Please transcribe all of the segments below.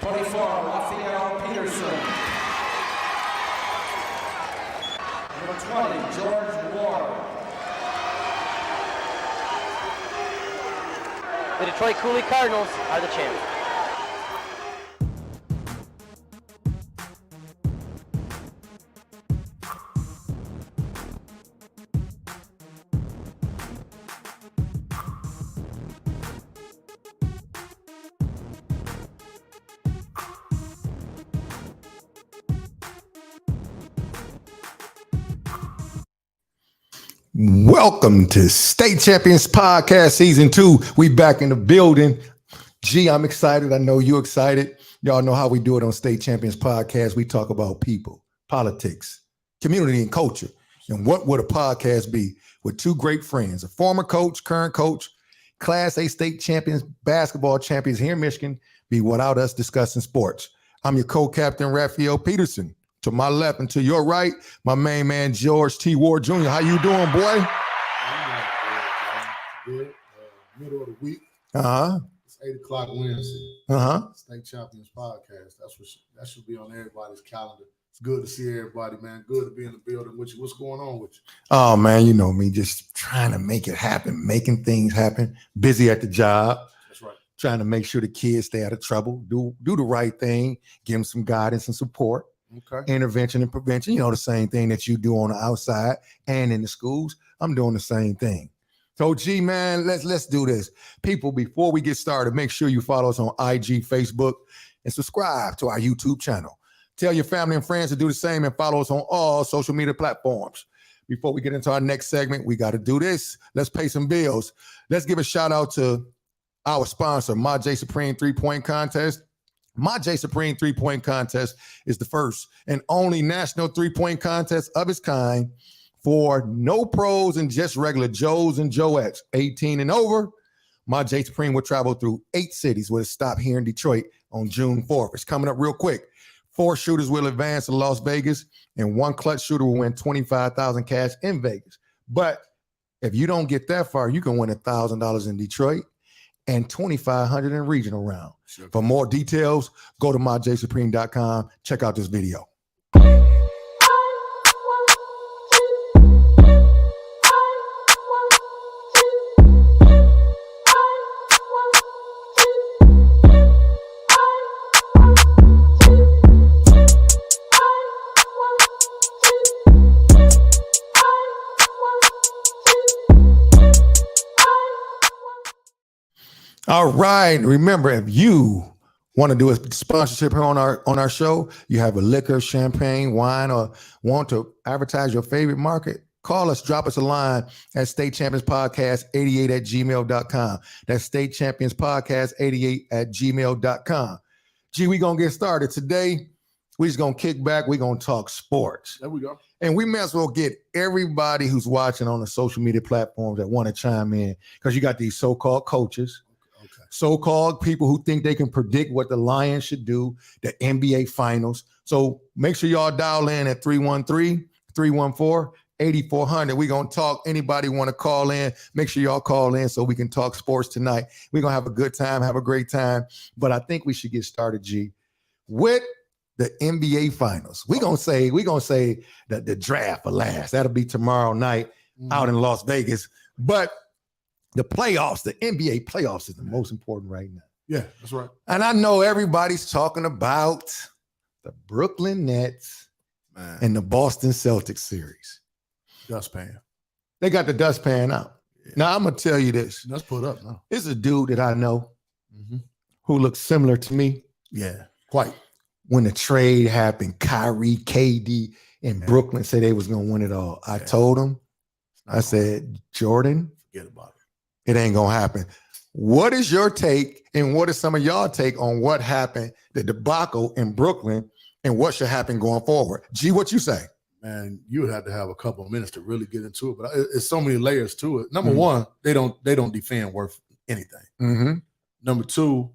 24, Raphael Peterson. Number 20, George Ward. The Detroit Cooley Cardinals are the champions. Welcome to State Champions Podcast Season 2. We back in the building. Gee, I'm excited. I know you're excited. Y'all know how we do it on State Champions Podcast. We talk about people, politics, community, and culture. And what would a podcast be with two great friends, a former coach, current coach, Class A state champions, basketball champions here in Michigan, be without us discussing sports. I'm your co-captain, Raphael Peterson. To my left and to your right, my main man, George T. Ward Jr. How you doing, boy? Good. Middle of the week. It's 8 o'clock Wednesday. State Champions Podcast. That should be on everybody's calendar. It's good to see everybody, man. Good to be in the building with you. What's going on with you? Oh, man, you know me, just trying to make it happen, making things happen. Busy at the job. That's right. Trying to make sure the kids stay out of trouble, do the right thing, give them some guidance and support. Okay. Intervention and prevention, you know, the same thing that you do on the outside and in the schools. I'm doing the same thing. So, gee, man, let's do this. People, before we get started, make sure you follow us on IG, Facebook, and subscribe to our YouTube channel. Tell your family and friends to do the same and follow us on all social media platforms. Before we get into our next segment, we got to do this. Let's pay some bills. Let's give a shout out to our sponsor, My J Supreme 3-Point Contest. My J Supreme 3-Point Contest is the first and only national 3-point contest of its kind for no pros and just regular Joes and Joettes, 18 and over. My J Supreme will travel through 8 cities with a stop here in Detroit on June 4th. It's coming up real quick. 4 shooters will advance to Las Vegas, and 1 clutch shooter will win $25,000 cash in Vegas. But if you don't get that far, you can win $1,000 in Detroit and $2,500 in regional round. Sure. For more details, go to myjsupreme.com. Check out this video. All right. Remember, if you want to do a sponsorship here on our show, you have a liquor, champagne, wine, or want to advertise your favorite market, call us, drop us a line at statechampionspodcast88@gmail.com. That's statechampionspodcast88@gmail.com. Gee, we going to get started. Today, we just going to kick back. We're going to talk sports. There we go. And we may as well get everybody who's watching on the social media platforms that want to chime in, because you got these so-called coaches, so-called people who think they can predict what the Lions should do, the NBA Finals. So make sure y'all dial in at 313-314-8400. We're going to talk. Anybody want to call in, make sure y'all call in so we can talk sports tonight. We're going to have a good time, have a great time. But I think we should get started, G, with the NBA Finals. We're going to say that the draft will last. That'll be tomorrow night out in Las Vegas. But the playoffs, the NBA playoffs is the most important right now. Yeah, that's right. And I know everybody's talking about the Brooklyn Nets and the Boston Celtics series. Dustpan. They got the dustpan out. Yeah. Now, I'm going to tell you this. Let's put up now. It's a dude that I know who looks similar to me. Yeah, quite. When the trade happened, Kyrie, KD, and Brooklyn said they was going to win it all. I told him, I said, Jordan, forget about it. It ain't going to happen. What is your take, and what is some of y'all take on what happened, the debacle in Brooklyn, and what should happen going forward? G, what you say? Man, you would have to have a couple of minutes to really get into it, but it's so many layers to it. Number one, they don't defend worth anything. Number two,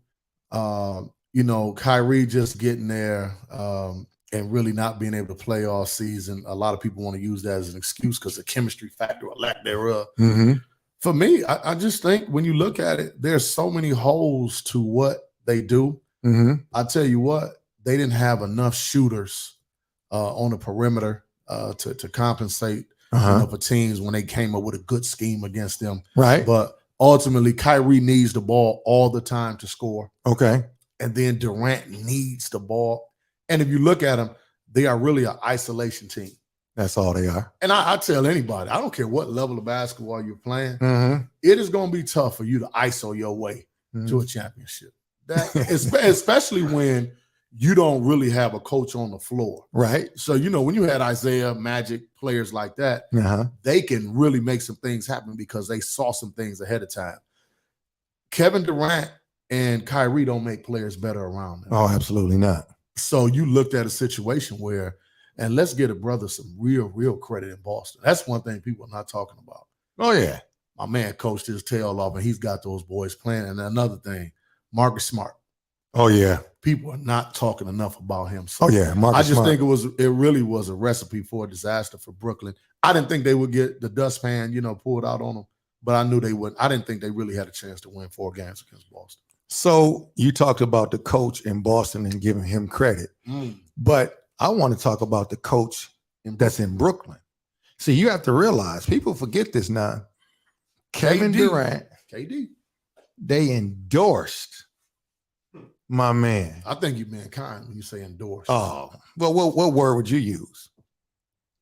Kyrie just getting there and really not being able to play all season. A lot of people want to use that as an excuse because of chemistry factor or lack thereof. For me, I just think when you look at it, there's so many holes to what they do I tell you what, they didn't have enough shooters on the perimeter to compensate for teams when they came up with a good scheme against them. Right. But ultimately, Kyrie needs the ball all the time to score. Okay. And then Durant needs the ball. And if you look at them, they are really an isolation team. That's all they are. And I tell anybody, I don't care what level of basketball you're playing, it is going to be tough for you to ISO your way to a championship. Especially when you don't really have a coach on the floor. Right. So, when you had Isaiah, Magic, players like that, they can really make some things happen because they saw some things ahead of time. Kevin Durant and Kyrie don't make players better around them. Oh, absolutely not. So you looked at a situation where, and let's give a brother some real credit in Boston. That's one thing people are not talking about. Oh, yeah. My man coached his tail off, and he's got those boys playing. And another thing, Marcus Smart. Oh, yeah. People are not talking enough about him. So Marcus Smart. think it really was a recipe for a disaster for Brooklyn. I didn't think they would get the dustpan, pulled out on them, but I knew they wouldn't. I didn't think they really had a chance to win 4 games against Boston. So you talked about the coach in Boston and giving him credit, but I want to talk about the coach that's in Brooklyn. See, you have to realize, people forget this now. Kevin Durant, KD, they endorsed my man. I think you meant kind when you say endorsed. Oh, well, what word would you use?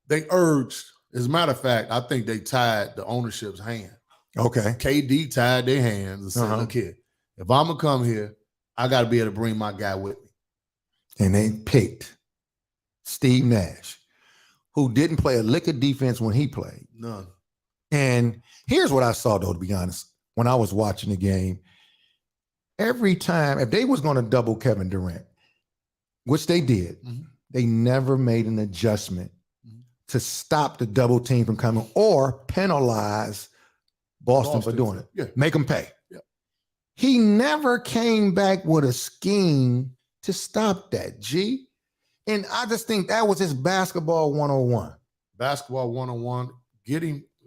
They urged. As a matter of fact, I think they tied the ownership's hand. Okay. KD tied their hands and said, look here, if I'm going to come here, I got to be able to bring my guy with me. And they picked Steve Nash, who didn't play a lick of defense when he played. None. And here's what I saw, though, to be honest, when I was watching the game. Every time, if they was going to double Kevin Durant, which they did, they never made an adjustment to stop the double team from coming or penalize Boston for doing it. Yeah. Make them pay. Yeah. He never came back with a scheme to stop that, G. And I just think that was his basketball 101. Basketball 101.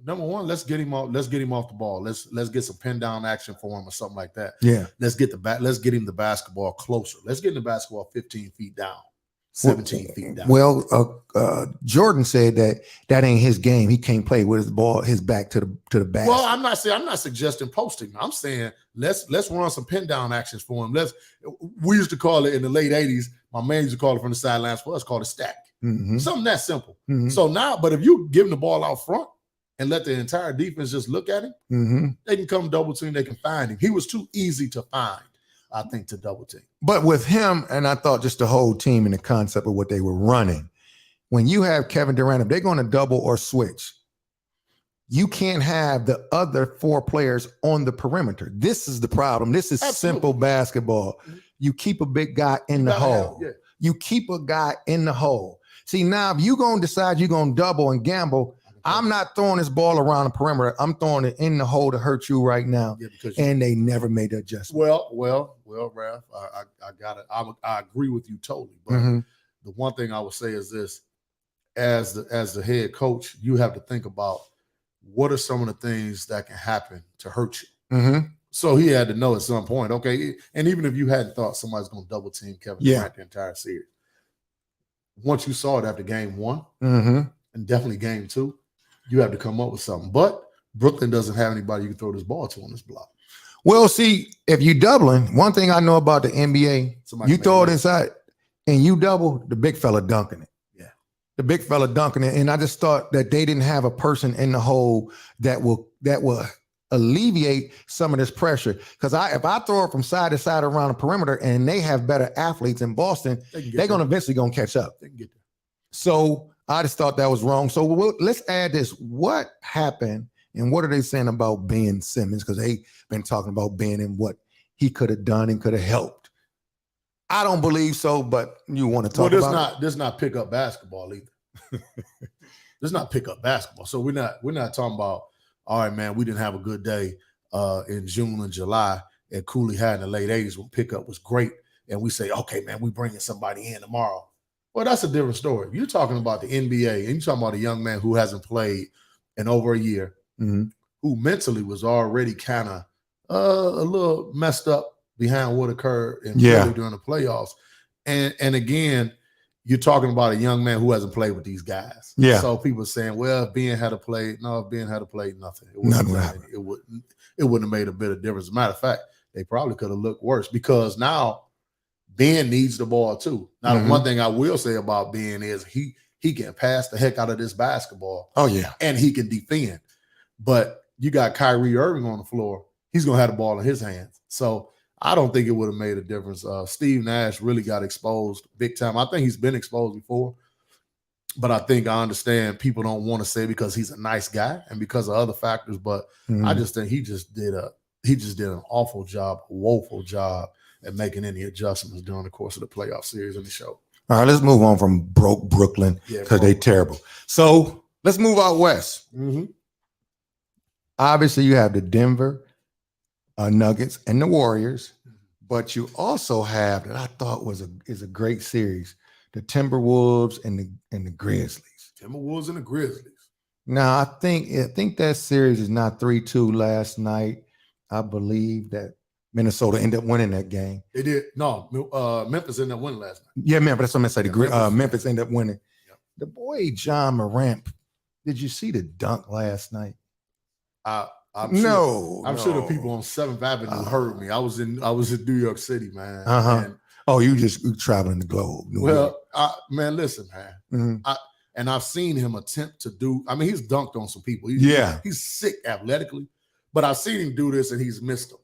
Number one, let's get him off the ball. Let's get some pin down action for him or something like that. Yeah. Let's get him the basketball closer. Let's get the basketball 15 feet down, 17 feet down. Well, Jordan said that ain't his game. He can't play with his back to the basket. Well, I'm not suggesting posting. I'm saying let's run some pin down actions for him. We used to call it in the late 80s. My man used to call it from the sidelines. For us, called a stack. Something that simple. So now, but if you give him the ball out front and let the entire defense just look at him, they can come double team. They can find him. He was too easy to find, I think, to double team. But with him, and I thought just the whole team and the concept of what they were running, when you have Kevin Durant, if they're going to double or switch, you can't have the other 4 players on the perimeter. This is the problem. This is simple basketball. You keep a big guy in the hole. You keep a guy in the hole. See, now if you're going to decide you're going to double and gamble, I'm not throwing this ball around the perimeter. I'm throwing it in the hole to hurt you right now. And they never made the adjustment. Well, Ralph, I got it. I agree with you totally. But the one thing I would say is this: as the head coach, you have to think about what are some of the things that can happen to hurt you. So he had to know at some point, okay. And even if you hadn't thought somebody's going to double team Kevin Durant the entire series, once you saw it after game 1, and definitely game 2. You have to come up with something. But Brooklyn doesn't have anybody you can throw this ball to on this block. Well, see, if you doubling, one thing I know about the NBA, you throw it inside and you double, the big fella dunking it. Yeah. The big fella dunking it. And I just thought that they didn't have a person in the hole that will alleviate some of this pressure. Because if I throw it from side to side around the perimeter and they have better athletes in Boston, they're going to eventually catch up. They can get there. So I just thought that was wrong. So let's add this. What happened and what are they saying about Ben Simmons? Because they've been talking about Ben and what he could have done and could have helped. I don't believe so, but you want to talk about it? This is not pickup basketball either. This is not pickup basketball. So we're not talking about, all right, man, we didn't have a good day in June and July at Cooley High in the late 80s when pickup was great. And we say, okay, man, we bringing somebody in tomorrow. Well, that's a different story. You're talking about the NBA, and you're talking about a young man who hasn't played in over a year, who mentally was already kind of a little messed up behind what occurred in Yeah. Philly during the playoffs. And again, you're talking about a young man who hasn't played with these guys. Yeah. So people are saying, well, if Ben had played, no, if Ben had played, nothing. Nothing would happen. It wouldn't have made a bit of difference. As a matter of fact, they probably could have looked worse because now Ben needs the ball too. Now, the one thing I will say about Ben is he can pass the heck out of this basketball. Oh, yeah. And he can defend. But you got Kyrie Irving on the floor. He's going to have the ball in his hands. So I don't think it would have made a difference. Steve Nash really got exposed big time. I think he's been exposed before. But I think I understand people don't want to say because he's a nice guy and because of other factors. But I just think he just did an awful job, a woeful job at making any adjustments during the course of the playoff series in the show. All right, let's move on from broke Brooklyn because they terrible. So let's move out west. Obviously, you have the Denver Nuggets and the Warriors, but you also have that I thought is a great series, the Timberwolves and the Grizzlies. Timberwolves and the Grizzlies. Now, I think that series is not 3-2 last night. I believe that Minnesota ended up winning that game. They did. No, Memphis ended up winning last night. Yeah, man, but that's what I'm going to say. Memphis ended up winning. Yep. The boy John Morant, did you see the dunk last night? I'm sure the people on 7th Avenue heard me. I was in New York City, man. And, you just traveling the globe. Man, listen, man. And I've seen him attempt to do. I mean, he's dunked on some people. He's sick athletically, but I've seen him do this and he's missed them.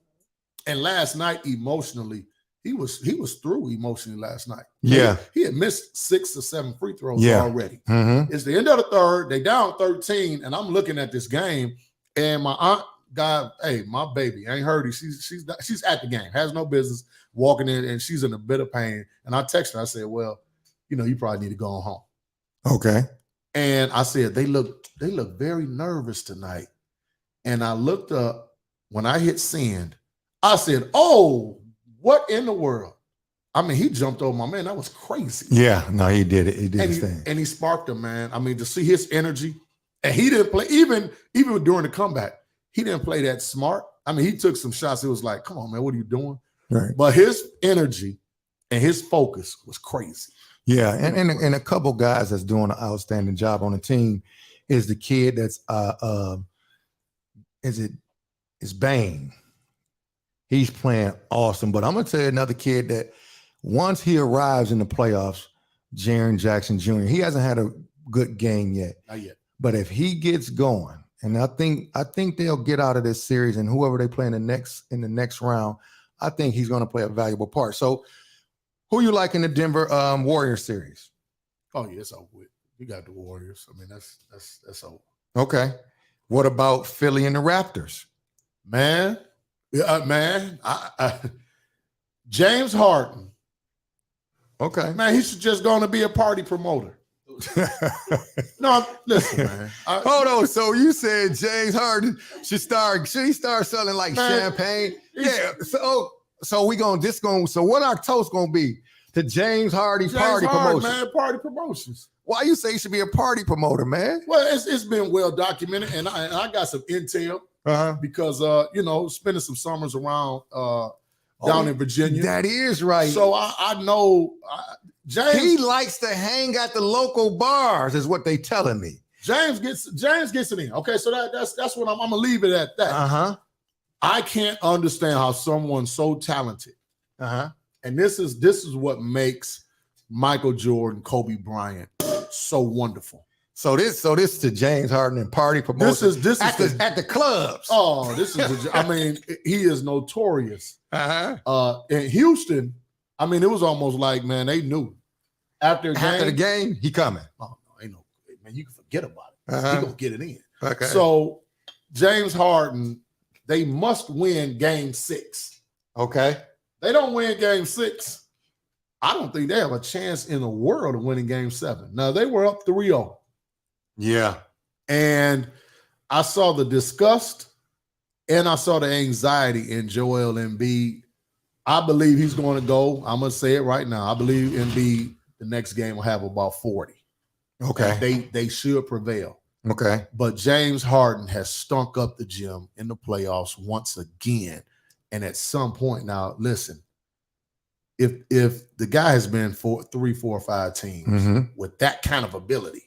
And last night, emotionally, he was through emotionally last night. Yeah, he had missed 6 or 7 free throws already. It's the end of the third. They down 13, and I'm looking at this game. And my aunt, my baby, I ain't heard her. She's at the game, has no business walking in, and she's in a bit of pain. And I texted her. I said, "Well, you probably need to go home." Okay. And I said, "They look very nervous tonight." And I looked up when I hit send. I said, "Oh, what in the world?" I mean, he jumped over my man. That was crazy. Yeah, no, he did it. He did his thing, and he sparked him, man. I mean, to see his energy. And he didn't play, even during the comeback, he didn't play that smart. I mean, he took some shots. It was like, come on, man, what are you doing? Right. But his energy and his focus was crazy. Yeah, and a couple guys that's doing an outstanding job on the team is the kid that's is Bane. He's playing awesome. But I'm gonna tell you another kid that once he arrives in the playoffs, Jaren Jackson Jr., he hasn't had a good game yet. Not yet. But if he gets going, and I think they'll get out of this series, and whoever they play in the next round, I think he's going to play a valuable part. So, who you like in the Denver Warriors series? Oh yeah, it's over with. You got the Warriors. I mean, that's over. Okay. What about Philly and the Raptors? Man, James Harden. Okay. Man, he should just going to be a party promoter. No, listen, man. Hold on. So you said James Harden should he start selling like champagne? Yeah. So what our toast gonna be to James Harden's party promotion? Man, party promotions. Why you say he should be a party promoter, man? Well, it's been well documented, and I got some intel because spending some summers around down in Virginia. That is right. So I know James. He likes to hang at the local bars, is what they telling me. James gets it in. Okay, so that's what I'm gonna leave it at that. I can't understand how someone so talented, and this is what makes Michael Jordan, Kobe Bryant so wonderful. So this to James Harden and party promotion. This is at the clubs. Oh, he is notorious. In Houston, I mean, it was almost like, man, they knew after the game, he coming. Oh no, ain't no man. You can forget about it. He gonna get it in. Okay. So James Harden, they must win Game 6. Okay. They don't win Game 6. I don't think they have a chance in the world of winning Game 7. Now they were up 3-0. Yeah. And I saw the disgust and I saw the anxiety in Joel Embiid. I believe he's going to go. I'm going to say it right now. I believe Embiid, the next game, will have about 40. Okay. They should prevail. Okay. But James Harden has stunk up the gym in the playoffs once again. And at some point now, listen, if the guy has been 3, 4, 5 teams with that kind of ability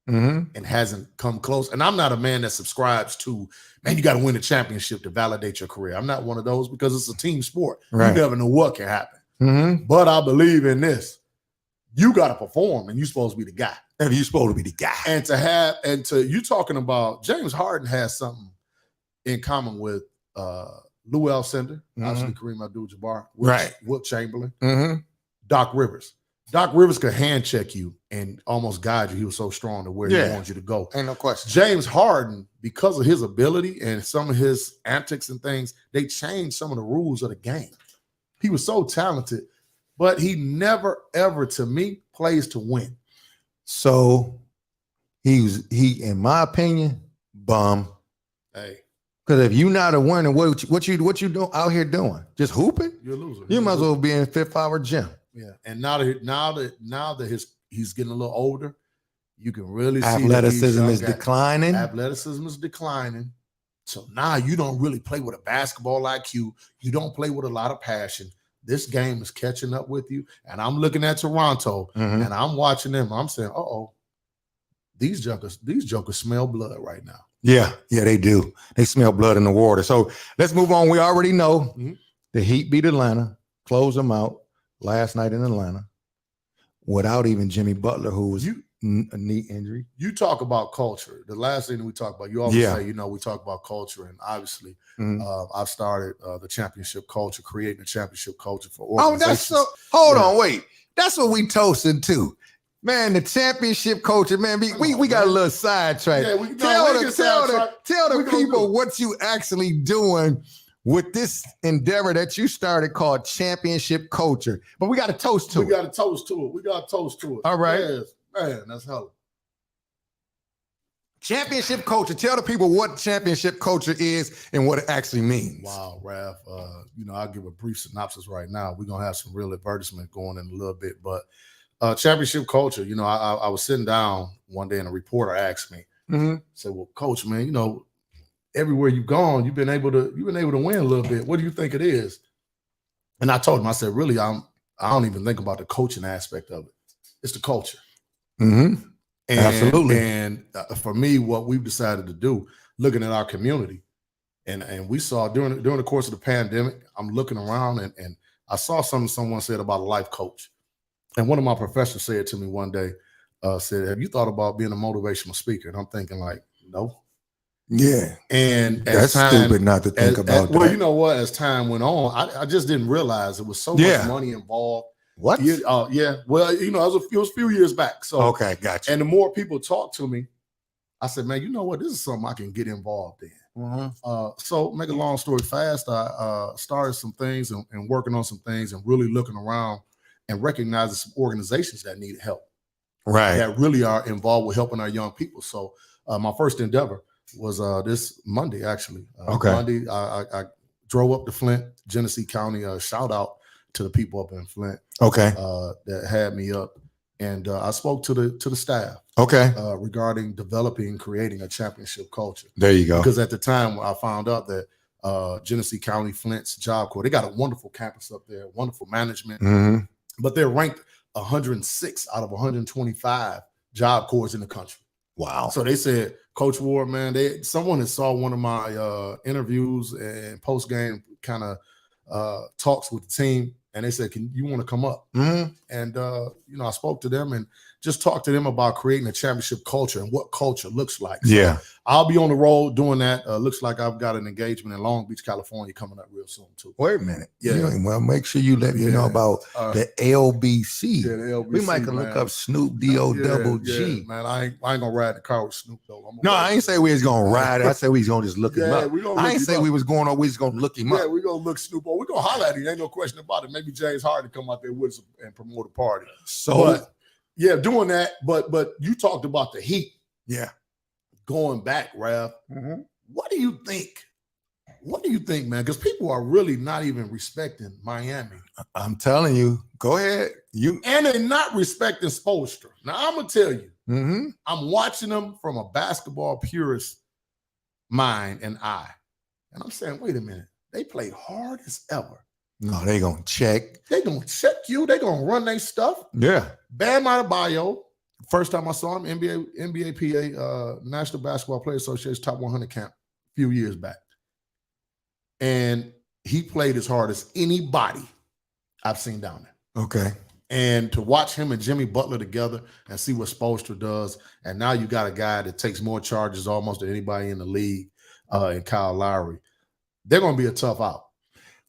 and hasn't come close, and I'm not a man that subscribes to, man, you got to win a championship to validate your career. I'm not one of those because it's a team sport. Right. You never know what can happen. But I believe in this. You got to perform, and you're supposed to be the guy. And you're supposed to be the guy. And you talking about James Harden has something in common with Lou Alcindor, obviously Kareem Abdul-Jabbar, Wilt Chamberlain, Doc Rivers. Doc Rivers could hand check you and almost guide you. He was so strong to where he wanted you to go. Ain't no question. James Harden, because of his ability and some of his antics and things, they changed some of the rules of the game. He was so talented, but he never, ever, to me, plays to win. So he, in my opinion, bum. Hey. Because if you're not a winner, what you doing out here doing? Just hooping? You're a loser. You might as well be in Fifth Hour gym. Yeah, and now that he's getting a little older, you can really see athleticism is declining. Athleticism is declining. So now you don't really play with a basketball IQ. You don't play with a lot of passion. This game is catching up with you. And I'm looking at Toronto and I'm watching them. I'm saying, these jokers smell blood right now. Yeah, they do. They smell blood in the water. So let's move on. We already know the Heat beat Atlanta, close them out last night in Atlanta without even Jimmy Butler, who was a knee injury. You talk about culture. The last thing that we talk about, you always say, we talk about culture. And obviously, I've started the championship culture, creating a championship culture for organizations. Hold on, wait. That's what we toasting to. Man, the championship culture, man, we got a little sidetrack. Tell the people what you actually doing with this endeavor that you started called championship culture. But we got to toast to it. We got to toast to it. All right. Yes, man, that's hell. Championship culture. Tell the people what championship culture is and what it actually means. Wow, Raph. I'll give a brief synopsis right now. We're going to have some real advertisement going in a little bit. But championship culture, I was sitting down one day and a reporter asked me, said, well, Coach, man, everywhere you've gone, you've been able to win a little bit. What do you think it is? And I told him, I said, really, I don't even think about the coaching aspect of it. It's the culture. Absolutely. And for me, what we've decided to do, looking at our community, and we saw during the course of the pandemic, I'm looking around and I saw something someone said about a life coach. And one of my professors said to me one day, said, have you thought about being a motivational speaker? And I'm thinking like, no. Yeah. And that's stupid not to think about that. Well, you know what? As time went on, I just didn't realize it was so much money involved. What? Yeah. Well, it was a few years back. So okay, gotcha. And the more people talk to me, I said, man, you know what? This is something I can get involved in. So make a long story fast, I started some things and working on some things and really looking around and recognizing some organizations that needed help. Right. That really are involved with helping our young people. So my first endeavor was this Monday, actually. Monday, I drove up to Flint, Genesee County. Shout out to the people up in Flint. Okay. That had me up. And I spoke to the staff. Okay. Regarding developing and creating a championship culture. There you go. Because at the time I found out that Genesee County, Flint's Job Corps, they got a wonderful campus up there, wonderful management. But they're ranked 106 out of 125 Job Corps in the country. Wow. So they said, Coach Ward, man, someone that saw one of my interviews and post-game kind of talks with the team, and they said, you want to come up? And, I spoke to them and just talked to them about creating a championship culture and what culture looks like. So I'll be on the road doing that. Looks like I've got an engagement in Long Beach, California coming up real soon, too. Wait a minute. Yeah. Well, make sure you let me know about the LBC. Yeah, the LBC. We might can look up Snoop D-O-double-G. Man, I ain't going to ride the car with Snoop, though. No, I ain't say we was going to ride it. I said we was going to just look him up. I ain't say we was going on. We was going to look him up. Yeah, we're going to look Snoop up. We're going to holler at him. Ain't no question about it. Maybe James Harden come out there with us and promote a party. Doing that. But you talked about the Heat. Yeah. Going back, Raph. What do you think? What do you think, man? Because people are really not even respecting Miami. I'm telling you. Go ahead. And they're not respecting Spoelstra. Now, I'm going to tell you. I'm watching them from a basketball purist mind and eye. And I'm saying, wait a minute. They played hard as ever. No, they gonna check. They gonna check you. They gonna run their stuff. Yeah. Bam Adebayo. First time I saw him, NBA PA, National Basketball Players Association Top 100 camp a few years back. And he played as hard as anybody I've seen down there. Okay. And to watch him and Jimmy Butler together and see what Spoelstra does, and now you got a guy that takes more charges almost than anybody in the league, in Kyle Lowry. They're going to be a tough out.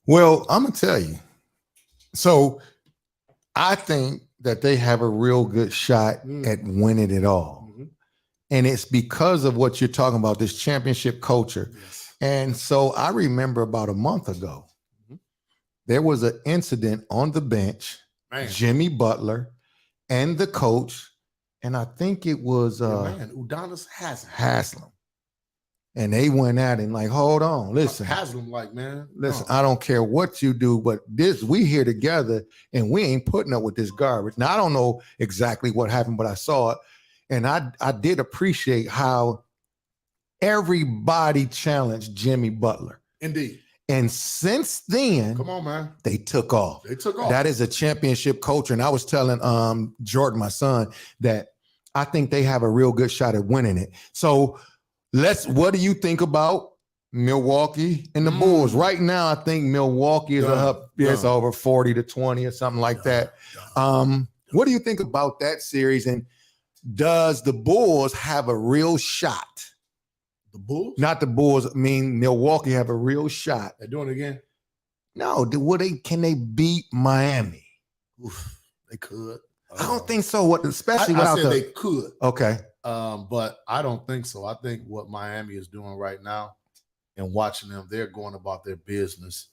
Well, I'm going to tell you. So I think that they have a real good shot at winning it all. Mm-hmm. And it's because of what you're talking about, this championship culture. Yes. And so I remember about a month ago, there was an incident on the bench. Man. Jimmy Butler and the coach, and I think it was Udonis Haslem. And they went at him like, hold on, listen. Haslem, like, man. Listen, I don't care what you do, but we here together and we ain't putting up with this garbage. Now, I don't know exactly what happened, but I saw it. And I did appreciate how everybody challenged Jimmy Butler. Indeed. And since then, come on, man, they took off. They took off. That is a championship culture. And I was telling Jordan, my son, that I think they have a real good shot at winning it. So what do you think about Milwaukee and the Bulls? Right now, I think Milwaukee is up. It's over 40-20 or something like that. What do you think about that series? And does the Bulls have a real shot? The Bulls? Not the Bulls. I mean, Milwaukee have a real shot. They're doing it again? No. Can they beat Miami? Oof, they could. I don't think so. Especially I said they could. Okay. But I don't think so. I think what Miami is doing right now and watching them, they're going about their business.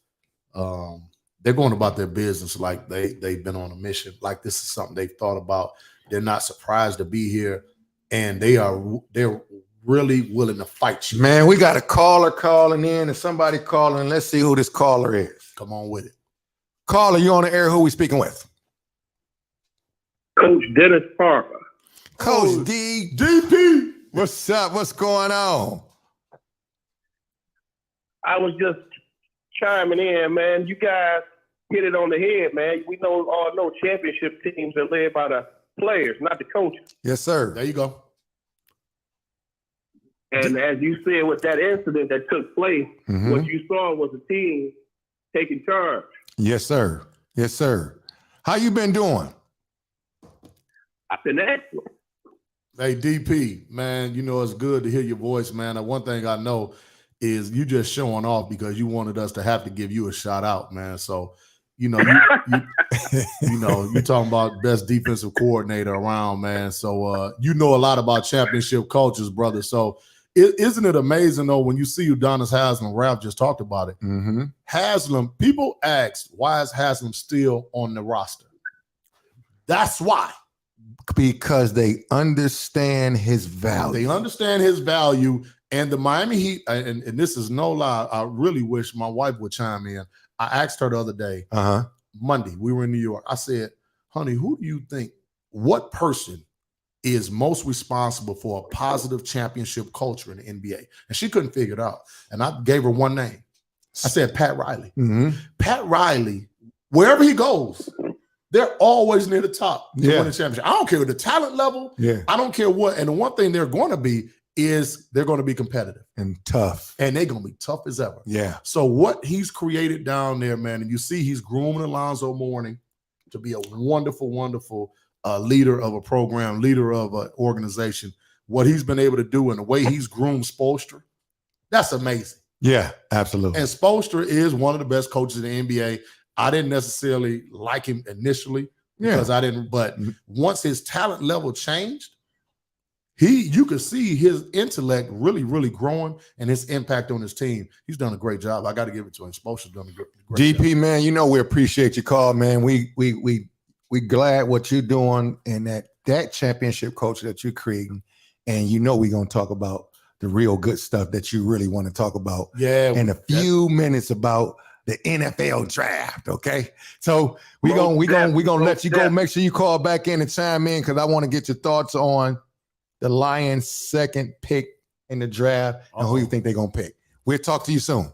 They're going about their business like they've been on a mission. Like this is something they've thought about. They're not surprised to be here, and they're really willing to fight you. Man, we got a caller calling in and somebody calling. Let's see who this caller is. Come on with it. Caller, you on the air. Who we speaking with? Coach Dennis Parker. Coach DP. What's up? What's going on? I was just chiming in, man. You guys hit it on the head, man. We all know championship teams are led by the players, not the coaches. Yes, sir. There you go. And as you said, with that incident that took place, what you saw was a team taking charge. Yes, sir. Yes, sir. How you been doing? I've been excellent. Hey, DP, man, it's good to hear your voice, man. One thing I know is you just showing off because you wanted us to have to give you a shout out, man. So, you talking about best defensive coordinator around, man. So, you know a lot about championship cultures, brother. So, isn't it amazing, though, when you see Udonis Haslem, Ralph just talked about it. Haslem, people ask, why is Haslem still on the roster? That's why. Because they understand his value. They understand his value. And the Miami Heat, and this is no lie, I really wish my wife would chime in. I asked her the other day, Monday, we were in New York. I said, honey, who do you think, what person is most responsible for a positive championship culture in the NBA? And she couldn't figure it out. And I gave her one name. I said, Pat Riley. Pat Riley, wherever he goes, they're always near the top to win the championship. I don't care the talent level. Yeah. I don't care what. And the one thing they're going to be is they're going to be competitive. And tough. And they're going to be tough as ever. Yeah. So what he's created down there, man, and you see he's grooming Alonzo Mourning to be a wonderful, wonderful leader of a program, leader of an organization. What he's been able to do and the way he's groomed Spoelstra, that's amazing. Yeah, absolutely. And Spoelstra is one of the best coaches in the NBA. I didn't necessarily like him initially because I didn't, but once his talent level changed, you could see his intellect really, really growing and his impact on his team. He's done a great job. I got to give it to him. Spoelstra's done a great DP, job. Man, we appreciate your call, man. We glad what you're doing and that championship culture that you're creating. And we're going to talk about the real good stuff that you really want to talk about. Yeah. In a few minutes about the NFL draft, okay? So we're gonna let you go. Make sure you call back in and chime in because I want to get your thoughts on the Lions' second pick in the draft and who you think they're gonna pick. We'll talk to you soon.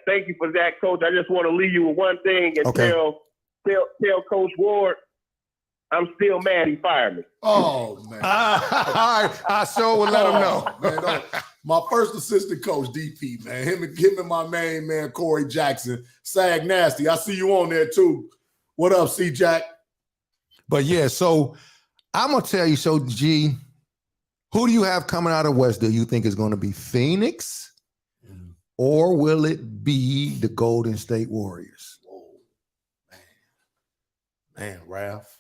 Thank you for that, Coach. I just want to leave you with one thing and tell Coach Ward, I'm still mad he fired me. Oh, man. I sure will let him know. Man, my first assistant coach, DP, man. Him and my main man, Corey Jackson. Sag Nasty. I see you on there, too. What up, C-Jack? But, yeah, so I'm going to tell you, so, G, who do you have coming out of West? Do you think is going to be Phoenix or will it be the Golden State Warriors? Oh, man, Ralph.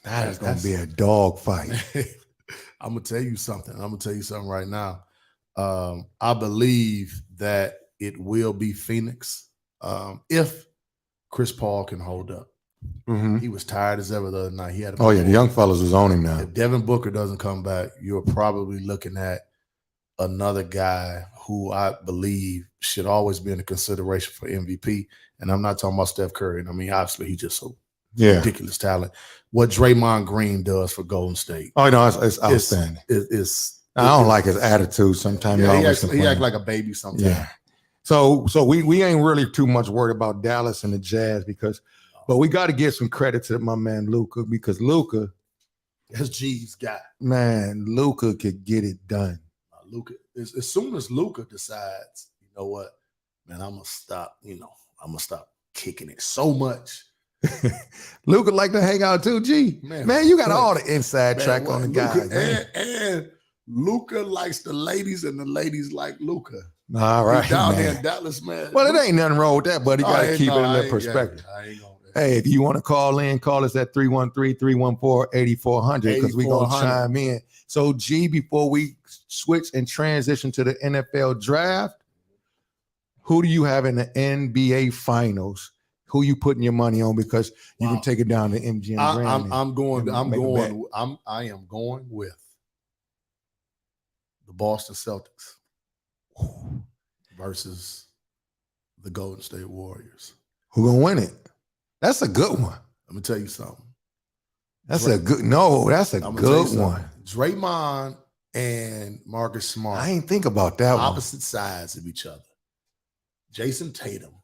That is going to be a dog fight. I'm going to tell you something. Right now. I believe that it will be Phoenix if Chris Paul can hold up. Mm-hmm. He was tired as ever the other night. He had the young fellas was on him now. If Devin Booker doesn't come back, you're probably looking at another guy who I believe should always be in the consideration for MVP. And I'm not talking about Steph Curry. I mean, obviously, he's just so ridiculous talent. What Draymond Green does for Golden State. Oh, no, it's outstanding. I don't like his attitude. Sometimes he act like a baby sometimes. Yeah. So we ain't really too much worried about Dallas and the Jazz but we got to give some credit to my man Luka because Luka, that's G's guy. Man, Luka could get it done. Luka, as soon as Luka decides, you know what, man, I'm gonna stop kicking it so much. Luka like to hang out too, G. Man, you got all the inside track on the guys. And Luka likes the ladies, and the ladies like Luka. All right, down there in Dallas, man. Well, it ain't nothing wrong with that, but you got to keep it in that perspective. Hey, if you want to call us at 313-314-8400 because we're going to chime in. So, G, before we switch and transition to the NFL draft, who do you have in the NBA Finals? Who you putting your money on? Because you can take it down to MGM. I am going with the Boston Celtics versus the Golden State Warriors. Who gonna win it? That's a good one. Let me tell you something. That's a good one. Draymond and Marcus Smart. I ain't think about that one. Opposite sides of each other. Jason Tatum.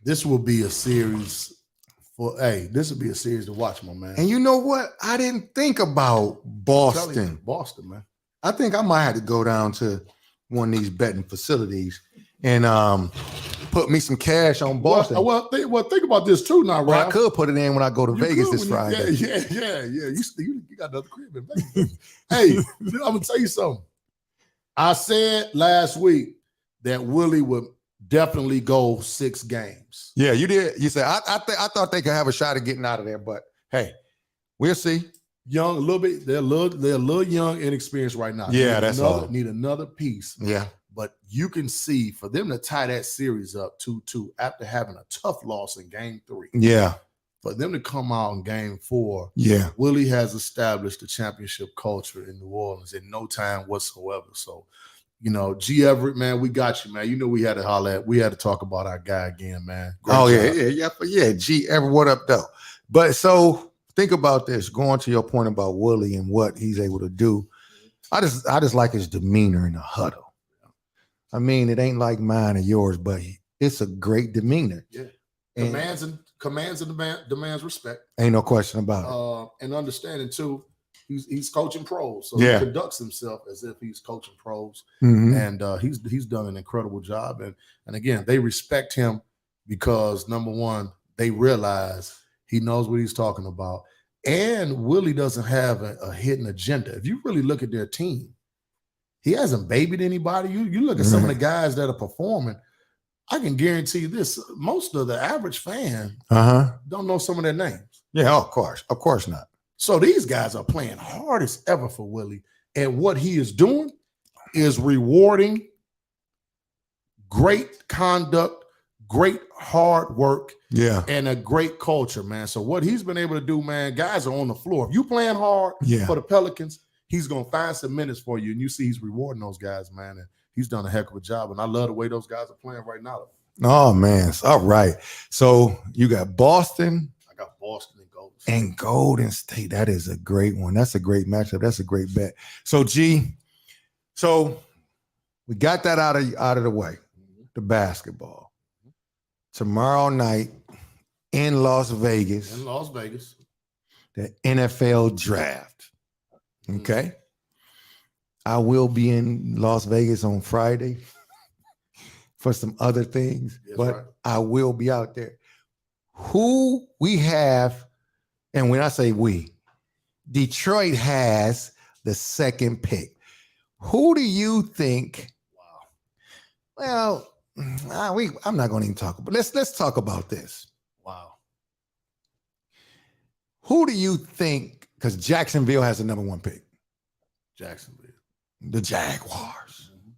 This will be a series to watch, my man. And you know what? I didn't think about Boston. Boston, man. I think I might have to go down to one of these betting facilities and put me some cash on Boston. Think about this too now, Ralph. I could put it in when I go to Vegas this Friday. Yeah. You got another crib in Vegas. Hey, I'm gonna tell you something. I said last week that Willie would definitely go 6 games. Yeah, you did. You said I thought they could have a shot at getting out of there, but hey, we'll see. Young, a little bit. They're a little young, inexperienced right now. Yeah, that's all. Need another piece. Yeah. But you can see for them to tie that series up 2-2 after having a tough loss in game 3. Yeah. For them to come out in game 4. Yeah. Willie has established the championship culture in New Orleans in no time whatsoever. So, G. Everett, man, we got you, man. We had to holler at, we had to talk about our guy again, man. Great job. Yeah. G. Everett, what up, though? But so think about this, going to your point about Willie and what he's able to do. I just like his demeanor in the huddle. I mean, it ain't like mine or yours, but it's a great demeanor. Yeah. Commands demands respect. Ain't no question about it. And understanding too, he's coaching pros. So he conducts himself as if he's coaching pros. Mm-hmm. And he's done an incredible job. And again, they respect him because number one, they realize he knows what he's talking about. And Willie doesn't have a hidden agenda. If you really look at their team, he hasn't babied anybody. You look at some of the guys that are performing, I can guarantee you this, most of the average fan don't know some of their names. Yeah, of course not. So these guys are playing hard as ever for Willie. And what he is doing is rewarding great conduct, great hard work, and a great culture, man. So what he's been able to do, man, guys are on the floor. If you playing hard for the Pelicans, he's going to find some minutes for you. And you see he's rewarding those guys, man. And he's done a heck of a job. And I love the way those guys are playing right now. Oh, man. All right. So you got Boston. I got Boston and Golden State. That is a great one. That's a great matchup. That's a great bet. So, G, we got that out of the way. the basketball. Tomorrow night in Las Vegas. In Las Vegas. The NFL draft. Okay. I will be in Las Vegas on Friday for some other things, but right. I will be out there. Who we have, and when I say we, Detroit has the second pick. Who do you think? Wow. Well, I'm not going to even talk about. Let's talk about this. Wow. Who do you think? Because Jacksonville has the number 1 pick. Jacksonville. The Jaguars. Mm-hmm.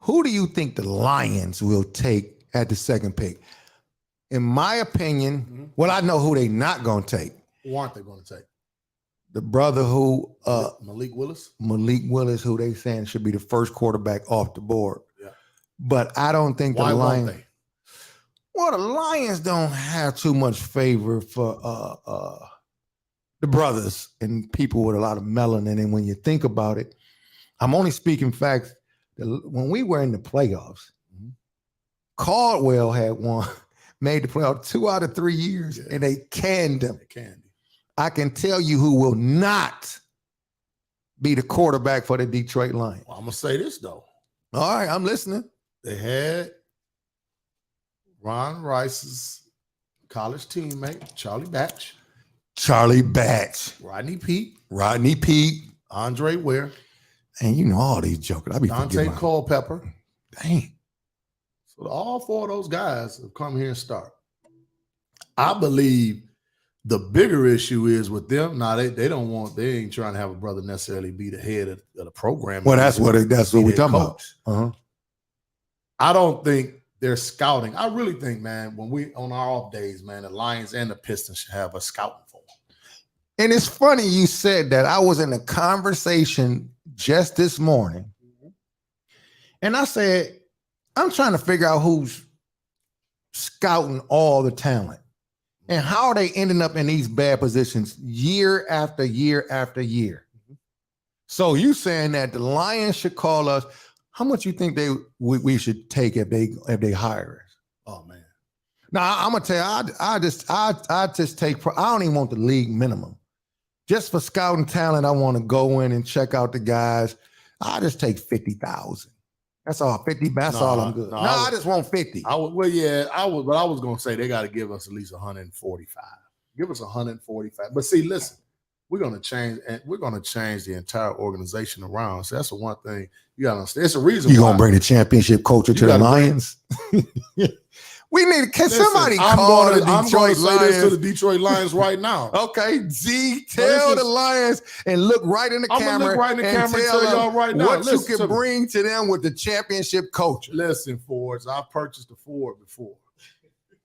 Who do you think the Lions will take at the second pick? In my opinion, well, I know who they not going to take. Who aren't they going to take? The brother who Malik Willis. Malik Willis, who they saying should be the first quarterback off the board. Yeah. But I don't think Why the Lions. Won't they? Well, the Lions don't have too much favor for the brothers and people with a lot of melanin. And when you think about it, I'm only speaking facts. When we were in the playoffs, Caldwell had made the playoff 2 out of 3 years, and they canned him. I can tell you who will not be the quarterback for the Detroit Lions. Well, I'm going to say this, though. All right, I'm listening. They had Ron Rice's college teammate, Charlie Batch. Rodney Peete. Andre Ware. And you know all these jokers. I be Dante Culpepper. Dang. So all 4 of those guys have come here and start. I believe the bigger issue is with them. Now they ain't trying to have a brother necessarily be the head of the program. Well, that's what we're talking about. Uh-huh. I don't think they're scouting. I really think, man, when we on our off days, man, the Lions and the Pistons should have a scouting for them. And it's funny you said that. I was in a conversation just this morning, and I said, I'm trying to figure out who's scouting all the talent. And how are they ending up in these bad positions year after year after year? So you saying that the Lions should call us? How much you think we should take if they hire us? Oh man! Now I'm gonna tell you, I just take. I don't even want the league minimum. Just for scouting talent, I want to go in and check out the guys. I just take 50,000. That's all. 50. That's all I'm good. I just want 50. I was gonna say they got to give us at least 145. Give us 145. But see, listen, we're gonna change, and we're gonna change the entire organization around. So that's the one thing you gotta understand. It's a reason you're gonna bring the championship culture to the Lions. We need. Somebody call the Detroit Lions? Say this to the Detroit Lions right now. Okay, Z, tell the Lions and look right in the camera. Look right in the camera and tell y'all right now what you can bring to them with the championship culture. Listen, Fords, I purchased a Ford before,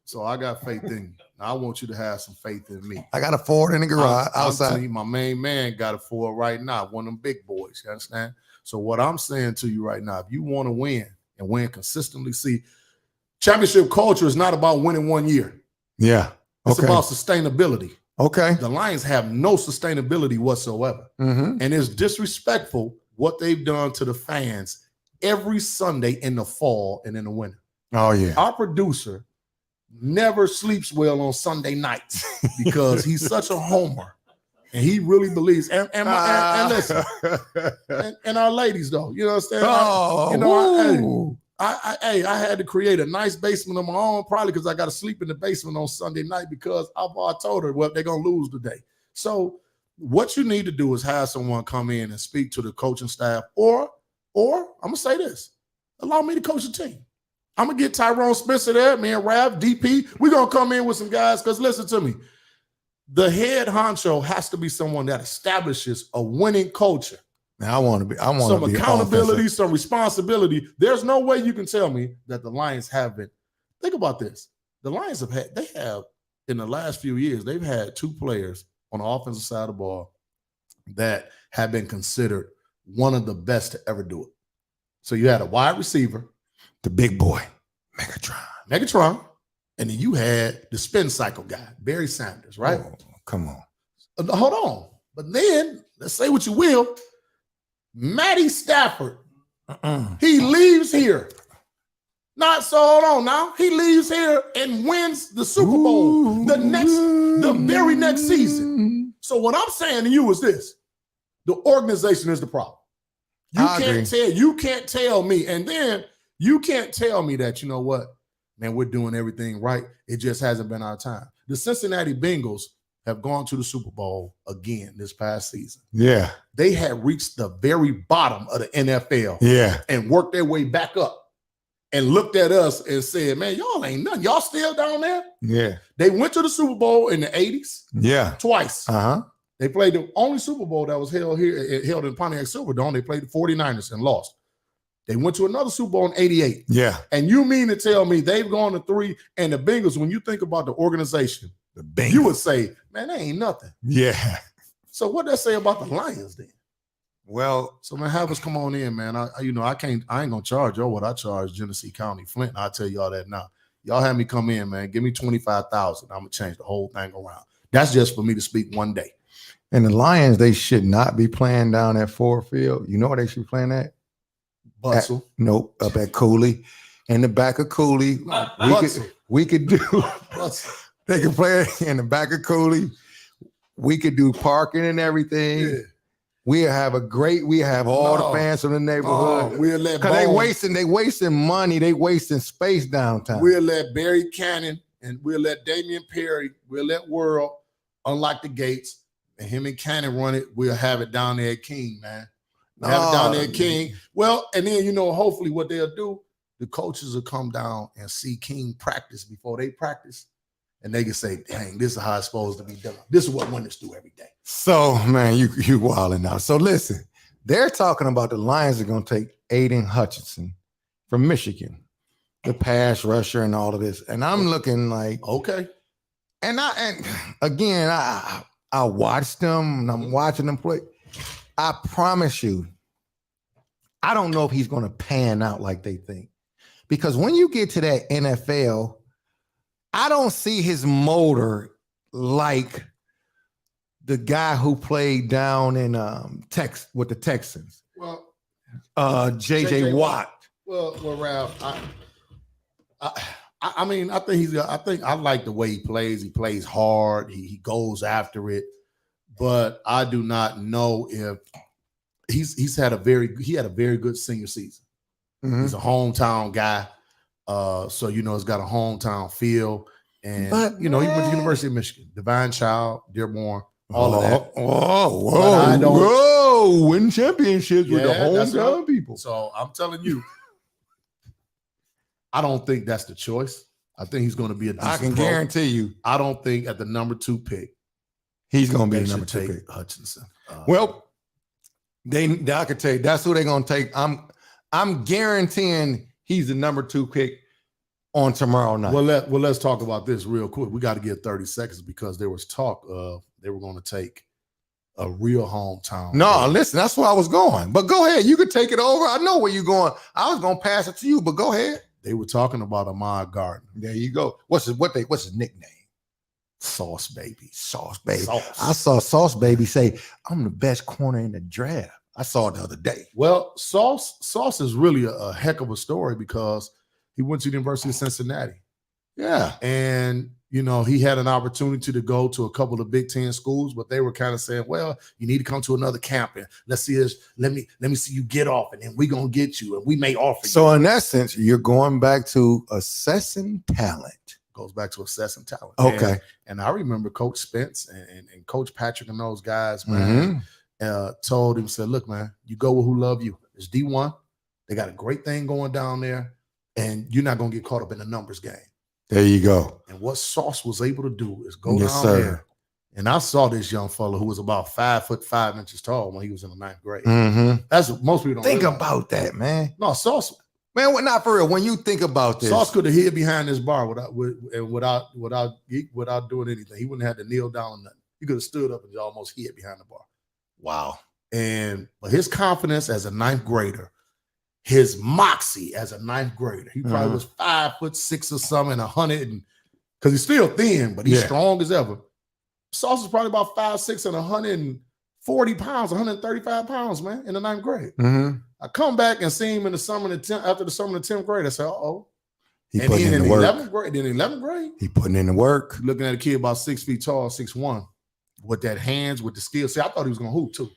so I got faith in you. I want you to have some faith in me. I got a Ford in the garage outside. You, my main man got a Ford right now, one of them big boys. You understand? So what I'm saying to you right now, if you want to win and win consistently, see. Championship culture is not about winning 1 year. Yeah. It's about sustainability. Okay. The Lions have no sustainability whatsoever. Mm-hmm. And it's disrespectful what they've done to the fans every Sunday in the fall and in the winter. Oh, yeah. Our producer never sleeps well on Sunday nights because he's such a homer. And he really believes, and listen, and our ladies, though, you know what I'm saying? I had to create a nice basement of my own, probably because I got to sleep in the basement on Sunday night because I told her, well, they're going to lose today. So what you need to do is have someone come in and speak to the coaching staff, or I'm going to say this, allow me to coach the team. I'm going to get Tyrone Spencer there, me and Rav, DP. We're going to come in with some guys because listen to me. The head honcho has to be someone that establishes a winning culture. Now I want some accountability, some responsibility. There's no way you can tell me that the Lions haven't. Think about this. The Lions have in the last few years, they've had 2 players on the offensive side of the ball that have been considered one of the best to ever do it. So you had a wide receiver, the big boy, Megatron, and then you had the spin cycle guy, Barry Sanders, right? Oh, come on. Hold on. But then, let's say what you will, Matty Stafford, he leaves here Not so. Hold on now. He leaves here and wins the Super Bowl the very next season. So what I'm saying to you is this: the organization is the problem. You can't tell me, and then you can't tell me that, you know what, man, we're doing everything right. It just hasn't been our time. The Cincinnati Bengals have gone to the Super Bowl again this past season. Yeah. They had reached the very bottom of the NFL. Yeah. And worked their way back up and looked at us and said, man, y'all ain't nothing. Y'all still down there? Yeah. They went to the Super Bowl in the 80s. Yeah. Twice. Uh-huh. They played the only Super Bowl that was held in Pontiac Silverdome. They played the 49ers and lost. They went to another Super Bowl in 88. Yeah. And you mean to tell me they've gone to 3, and the Bengals, when you think about the organization, The Bengals. you would say, man, that ain't nothing. Yeah. So what that say about the Lions then? Well, So man, have us come on in, man. I ain't gonna charge y'all what I charge Genesee County, Flint. I'll tell y'all that now. Y'all have me come in, man. Give me 25,000. I'm gonna change the whole thing around. That's just for me to speak one day. and the Lions, they should not be playing down at Ford Field. You know where they should be playing at? Butzel. Nope, up at Cooley. In the back of Cooley. Butzel. We could do Butzel. they could play it in the back of Cooley. We could do parking and everything. Yeah. We have all the fans from the neighborhood. We'll let Because they Bones- wasting money, they wasting space downtown. We'll let Barry Cannon and we'll let Damian Perry, we'll let World unlock the gates, and him and Cannon run it. We'll have it down there at King, man. We'll have it down there at King. Well, and then, hopefully what they'll do, the coaches will come down and see King practice before they practice. And they can say, dang, this is how it's supposed to be done. This is what winners do every day. So, man, you wilding out. So listen, they're talking about the Lions are going to take Aiden Hutchinson from Michigan, the pass rusher and all of this. And I'm looking like, Okay. and again, I watched them and I'm watching them play. I promise you, I don't know if he's going to pan out like they think. Because when you get to that NFL, I don't see his motor like the guy who played down in with the Texans. Well, JJ Watt. Well, Ralph, I mean, I think I like the way he plays. He plays hard. He goes after it. But I do not know if he had a very good senior season. Mm-hmm. He's a hometown guy. So it's got a hometown feel. And he went to University of Michigan, Divine Child, Dearborn, all of that. Whoa, win championships with the hometown people. So I'm telling you, I don't think that's the choice. I think he's going to be a decent I can pro. guarantee you. I don't think at the number 2 pick, he's going to be they the number should 2 take pick. Hutchinson. Well, I could tell you that's who they're going to take. I'm guaranteeing he's the number 2 pick on tomorrow night. Well, let's talk about this real quick. We got to get 30 seconds because there was talk of they were going to take a real hometown. No, listen, that's where I was going. But go ahead. You could take it over. I know where you're going. I was going to pass it to you, but go ahead. They were talking about Ahmad Gardner. There you go. What's his nickname? Sauce Baby. Sauce Baby. Sauce. I saw Sauce Baby say, I'm the best corner in the draft. I saw it the other day. Well, Sauce is really a heck of a story because he went to the University of Cincinnati. Yeah. And, he had an opportunity to go to a couple of Big Ten schools, but they were kind of saying, well, you need to come to another camp and let's see this. Let me see you get off and then we're going to get you and we may offer you. So in essence, you're going back to assessing talent. Goes back to assessing talent. Okay. And I remember Coach Spence and Coach Patrick and those guys, man, told him, said, look, man, you go with who love you. It's D1. They got a great thing going down there. And you're not going to get caught up in the numbers game. There you go. And what Sauce was able to do is go Yes, down sir. there. And I saw this young fellow who was about 5'5" tall when he was in the 9th grade. Mm-hmm. That's what most people don't Think realize. about that, man. No, Sauce. Man, not for real. When you think about this, Sauce could have hid behind this bar without doing anything. He wouldn't have had to kneel down or nothing. He could have stood up and almost hid behind the bar. wow. But his confidence as a 9th grader, his moxie as a 9th grader. He probably was 5'6" or something, 100, because he's still thin, but he's strong as ever. Sauce is probably about 5'6" and 140 pounds, 135 pounds, man, in the 9th grade. Mm-hmm. I come back and see him in the summer after the summer of the 10th grade. I say, uh-oh, He And putting then in in the work. 11th grade, then 11th grade, He putting in the work. looking at a kid about 6 feet tall, 6'1", with that hands, with the skill. See, I thought he was gonna hoop too.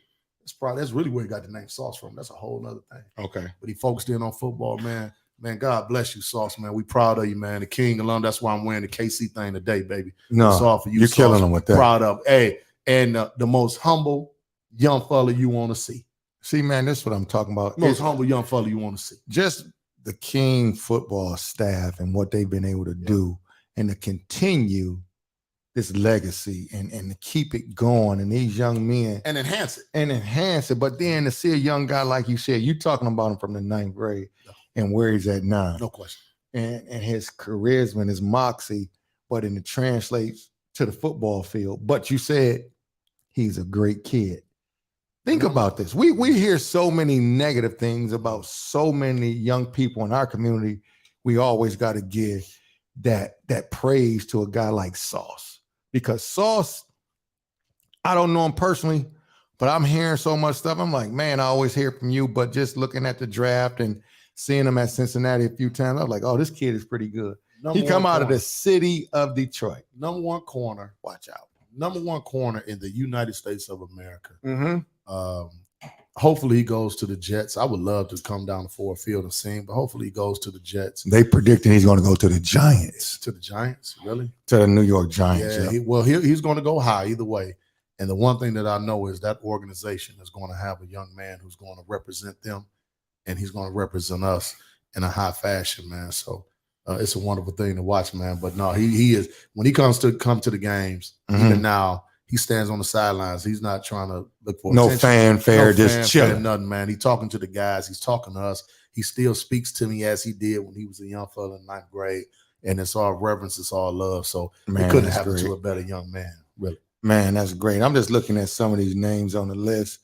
That's really where he got the name Sauce from. That's a whole nother thing. Okay. But he focused in on football, man. Man, God bless you, Sauce, man. We proud of you, man. The King alum. That's why I'm wearing the KC thing today, baby. No, It's all for you, you're Sauce. killing him with that. Proud of. Hey, and the most humble young fella you want to see. See, man, this is what I'm talking about. Most humble young fella you want to see. Just the King football staff and what they've been able to do and to continue this legacy and to keep it going and these young men And enhance it. But then to see a young guy, like you said, you talking about him from the 9th grade and where he's at now. No question. And his charisma and his moxie, but it translates to the football field. But you said he's a great kid. Think about this. We hear so many negative things about so many young people in our community. We always got to give that praise to a guy like Sauce, because Sauce, I don't know him personally, but I'm hearing so much stuff. I'm like, man, I always hear from you, but just looking at the draft and seeing him at Cincinnati a few times, I was like, oh, this kid is pretty good. He come out of the city of Detroit. Number one corner. Watch out. Number one corner in the United States of America. Mm-hmm. Hopefully he goes to the Jets. I would love to come down to Ford Field and see him, but hopefully he goes to the Jets. They predicting he's going to go to the Giants. To the Giants, really? To the New York Giants. Yeah. He's going to go high either way. And the one thing that I know is that organization is going to have a young man who's going to represent them, and he's going to represent us in a high fashion, man. So it's a wonderful thing to watch, man. But no, he is, when he come to the games, even now, he stands on the sidelines. He's not trying to look for attention. Fanfare, just chilling. Nothing, man. He's talking to the guys. He's talking to us. He still speaks to me as he did when he was a young fella in 9th grade. And it's all reverence. It's all love. So it couldn't happen to a better young man, really. Man, that's great. I'm just looking at some of these names on the list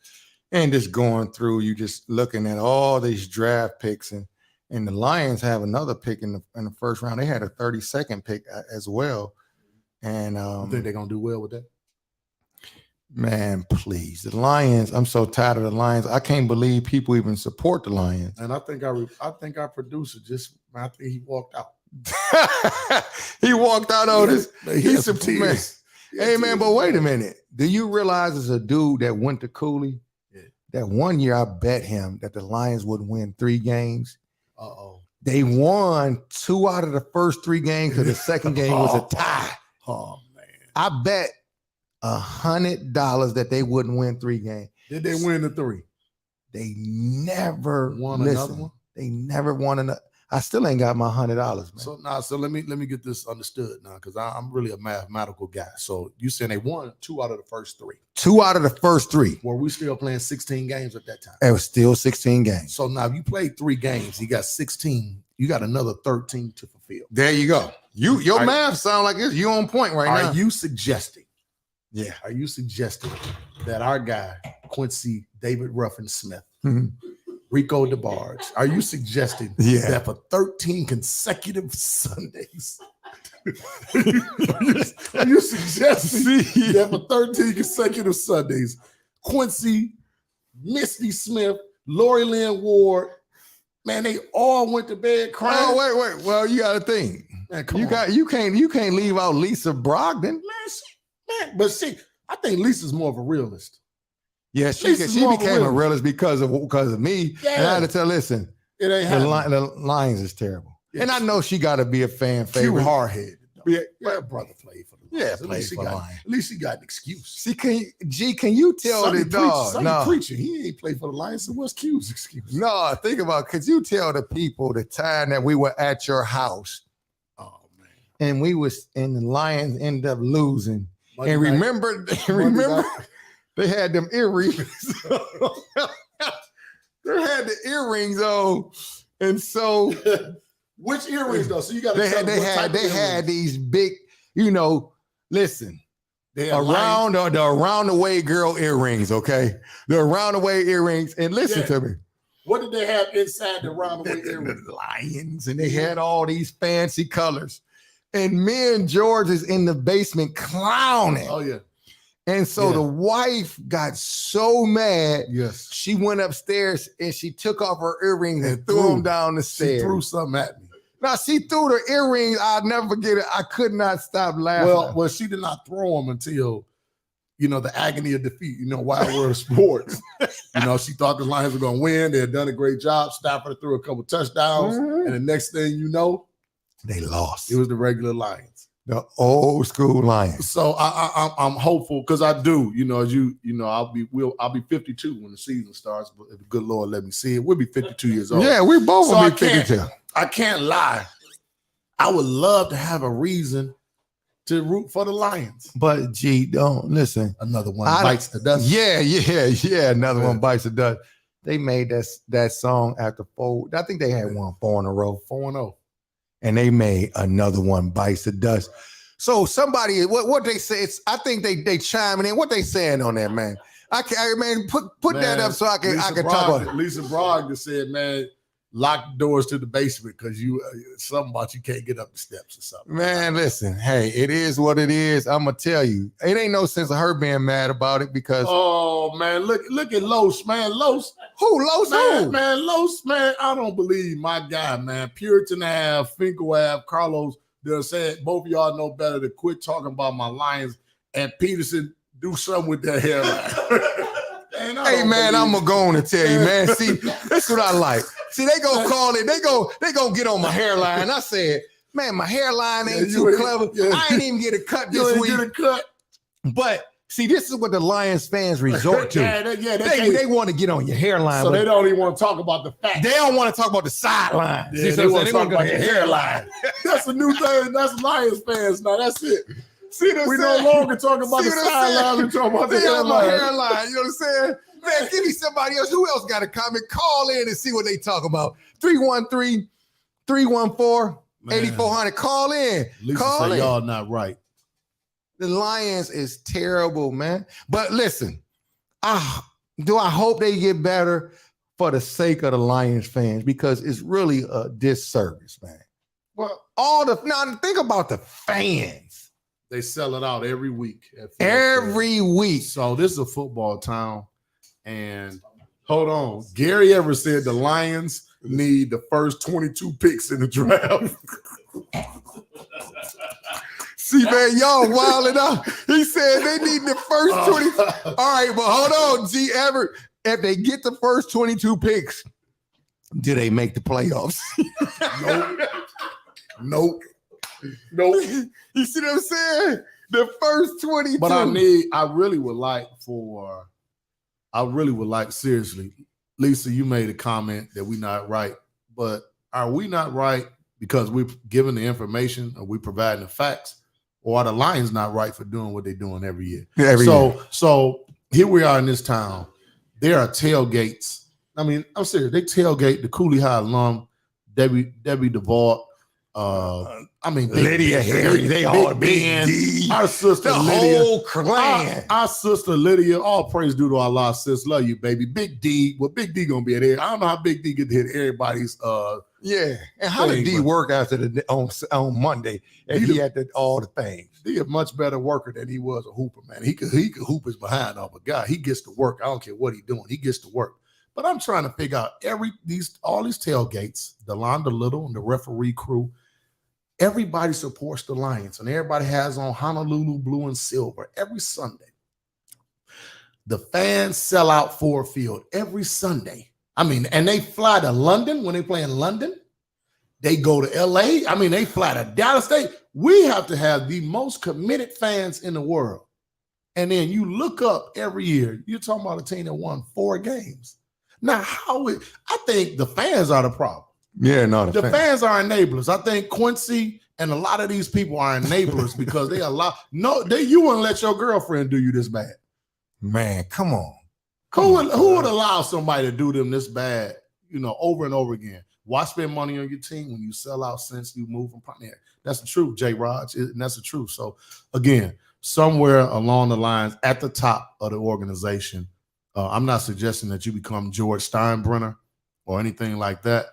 and just going through. You just looking at all these draft picks, and the Lions have another pick in the first round. They had a 32nd pick as well. And I think they're gonna do well with that. Man, please. The Lions, I'm so tired of the Lions. I can't believe people even support the Lions. And I think our producer I think he walked out. He walked out on this. He's some tears. Hey, man, but wait a minute. Do you realize there's a dude that went to Cooley? Yeah. That one year I bet him that the Lions would win 3 games. Uh-oh. They won 2 out of the first 3 games because the second game was a tie. Oh, man. I bet $100 that they wouldn't win 3 games. Did they win the 3? They never won another one. They never won another. I still ain't got my $100, man. So let me get this understood now, because I'm really a mathematical guy. So you saying they won 2 out of the first 3? 2 out of the first 3. Were we still playing 16 games at that time? It was still 16 games. So now if you played 3 games, you got 16. You got another 13 to fulfill. There you go. Your math sound like you on point right now. Are you suggesting? Yeah. Are you suggesting that our guy Quincy David Ruffin Smith, Rico DeBarge, are you suggesting that for 13 consecutive Sundays, are you suggesting that for 13 consecutive Sundays, Quincy, Misty Smith, Lori Lynn Ward, man, they all went to bed crying? Oh, wait. Well, you got to think. Man, you can't leave out Lisa Brogdon. Man, but see, I think Lisa's more of a realist. Yeah, she became a realist because of me. Yeah. And I had to tell, listen, it ain't the Lions is terrible. Yeah. And I know she got to be a fan favorite. Cute hard-headed. Yeah, my brother played for the Lions. At least he got an excuse. See, can you tell the dog? Sonny preaching. He ain't played for the Lions, so what's Q's excuse? No, think about it. Could you tell the people the time that we were at your house? Oh, man. And the Lions ended up losing. And remember, they had them earrings. They had the earrings on, and so which earrings though? So you got to they had these big, listen, the around the way girl earrings. Okay, the around the way earrings, and listen to me. What did they have inside the around the way earrings? The lions, and they had all these fancy colors. And me and George is in the basement clowning. Oh, yeah. And so the wife got so mad. Yes. She went upstairs and she took off her earrings and threw them down the stairs. She threw something at me. Now she threw the earrings. I'll never forget it. I could not stop laughing. Well, she did not throw them until, the agony of defeat, Wild World of Sports. She thought the Lions were going to win. They had done a great job. Stafford threw a couple touchdowns. And the next thing you know, they lost. It was the regular Lions. The old school Lions. So I'm hopeful because I do, I'll be 52 when the season starts, but if the good Lord let me see it, we'll be 52 years old. Yeah, we both will be 52. I can't lie. I would love to have a reason to root for the Lions. But G, don't listen. Another one bites the dust. Yeah. Another one bites the dust. They made that song after 4. I think they had won 4 in a row. 4-0. And they made another one bites the dust. So somebody, what they say, I think they chiming in. What they saying on that, man? Put that up so I can talk about it. Lisa Brogdon said, man, lock the doors to the basement because something about you can't get up the steps or something. Man, listen, hey, it is what it is. I'm gonna tell you, it ain't no sense of her being mad about it because man, look at Los, man. Los. Who? Los who? Man, Los, man, I don't believe my guy, man. Puritan Ave, Finkel Ave, Carlos, they're saying both of y'all know better to quit talking about my Lions and Peterson do something with that hairline. Hey man, I'm gonna go on and tell you, man. See, that's what I like. See, they gonna call it. They gonna get on my hairline. I said, man, my hairline ain't too clever. I ain't even get a cut this week. Get a cut. But see, this is what the Lions fans resort to. They want to get on your hairline. So they don't even want to talk about the facts. They don't want to talk about the sideline. Yeah, they want to talk about your hairline. That's a new thing. That's Lions fans now. That's it. We no longer talk about the sideline. We talk about the hairline. You know what I'm saying? Man, give me somebody else. Who else got a comment? Call in and see what they talk about. 313-314-8400. Call in. Lisa say y'all not right. The Lions is terrible, man. But listen, do I hope they get better for the sake of the Lions fans because it's really a disservice, man. Well, now think about the fans. They sell it out every week. Every week. So this is a football town. And hold on. Gary Evers said the Lions need the first 22 picks in the draft. See, man, y'all wilding out. He said they need the first 20. All right, but hold on, G. Everett. If they get the first 22 picks, do they make the playoffs? Nope. You see what I'm saying? The first 22. But I really would like, seriously, Lisa, you made a comment that we're not right, but are we not right because we're giving the information or we providing the facts, or are the Lions not right for doing what they're doing every year? So here we are in this town. There are tailgates. I mean, I'm serious. They tailgate the Cooley High alum, Debbie DeVault. Lydia, Harry, they all big D. Our sister the Lydia, whole clan. Our sister Lydia, all praise due to Allah, sis. Love you, baby. Big D. Well, Big D gonna be at here. I don't know how Big D get to hit everybody's and how did D work after on Monday? And he had all the things. D a much better worker than he was a hooper, man. He could hoop his behind off a guy. He gets to work. I don't care what he's doing. He gets to work. But I'm trying to figure out all these tailgates, DeLonda Little and the referee crew. Everybody supports the Lions, and everybody has on Honolulu blue and silver every Sunday. The fans sell out Ford Field every Sunday. And they fly to London when they play in London. They go to LA. They fly to Dallas State. We have to have the most committed fans in the world. And then you look up every year, you're talking about a team that won 4 games. Now, I think the fans are the problem. Yeah, no, the fans are enablers. I think Quincy and a lot of these people are enablers because you wouldn't let your girlfriend do you this bad. Man, come on. Who would allow somebody to do them this bad, over and over again? Why spend money on your team when you sell out since you move from Pioneer? That's the truth, J. Raj, and that's the truth. So again, somewhere along the lines at the top of the organization, I'm not suggesting that you become George Steinbrenner or anything like that.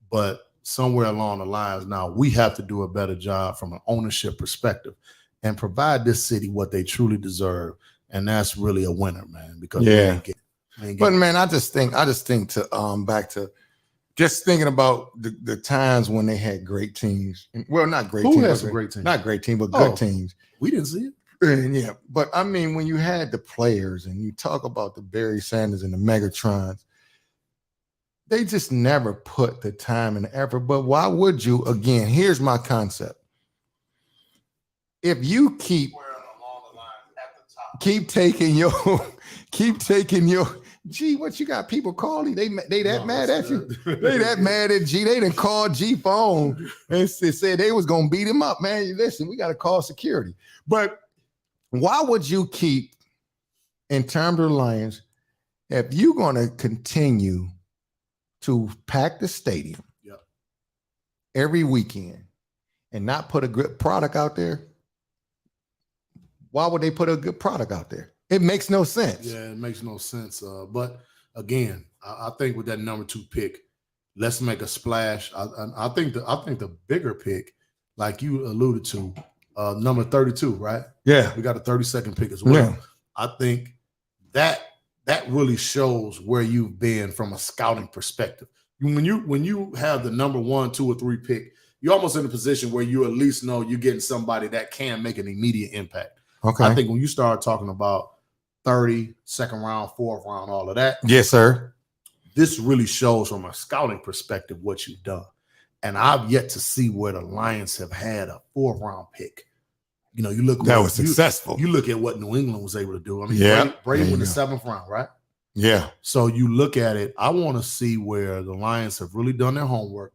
But somewhere along the lines now, we have to do a better job from an ownership perspective and provide this city what they truly deserve. And that's really a winner, man, because man, I just think to back to just thinking about the times when they had great teams. Well, not great teams. Who has a great team? Not great team, but good teams. We didn't see it. And yeah, but I mean, when you had the players and you talk about the Barry Sanders and the Megatrons, they just never put the time and effort. But why would you? Again, here's my concept. If you keep taking your, G, what you got people calling? They that mad at you? They that mad at G? They done called G phone and said they was gonna beat him up, man. Listen, we got to call security. But why would you keep, in terms of the Lions, if you're gonna continue to pack the stadium every weekend and not put a good product out there? Why would they put a good product out there? It makes no sense. Yeah, it makes no sense. But again, I think with that number 2 pick, let's make a splash. I think the bigger pick, like you alluded to, number 32, right? Yeah, we got a 32nd pick as well. Yeah. I think that really shows where you've been from a scouting perspective. When you have the number 1, 2, or 3 pick, you're almost in a position where you at least know you're getting somebody that can make an immediate impact. Okay. I think when you start talking about 30, second round, 4th round, all of that. Yes, sir. This really shows from a scouting perspective what you've done. And I've yet to see where the Lions have had a 4th round pick. You know, you look that was successful. You look at what New England was able to do. I mean, Brady went the 7th round, right? Yeah. So you look at it. I want to see where the Lions have really done their homework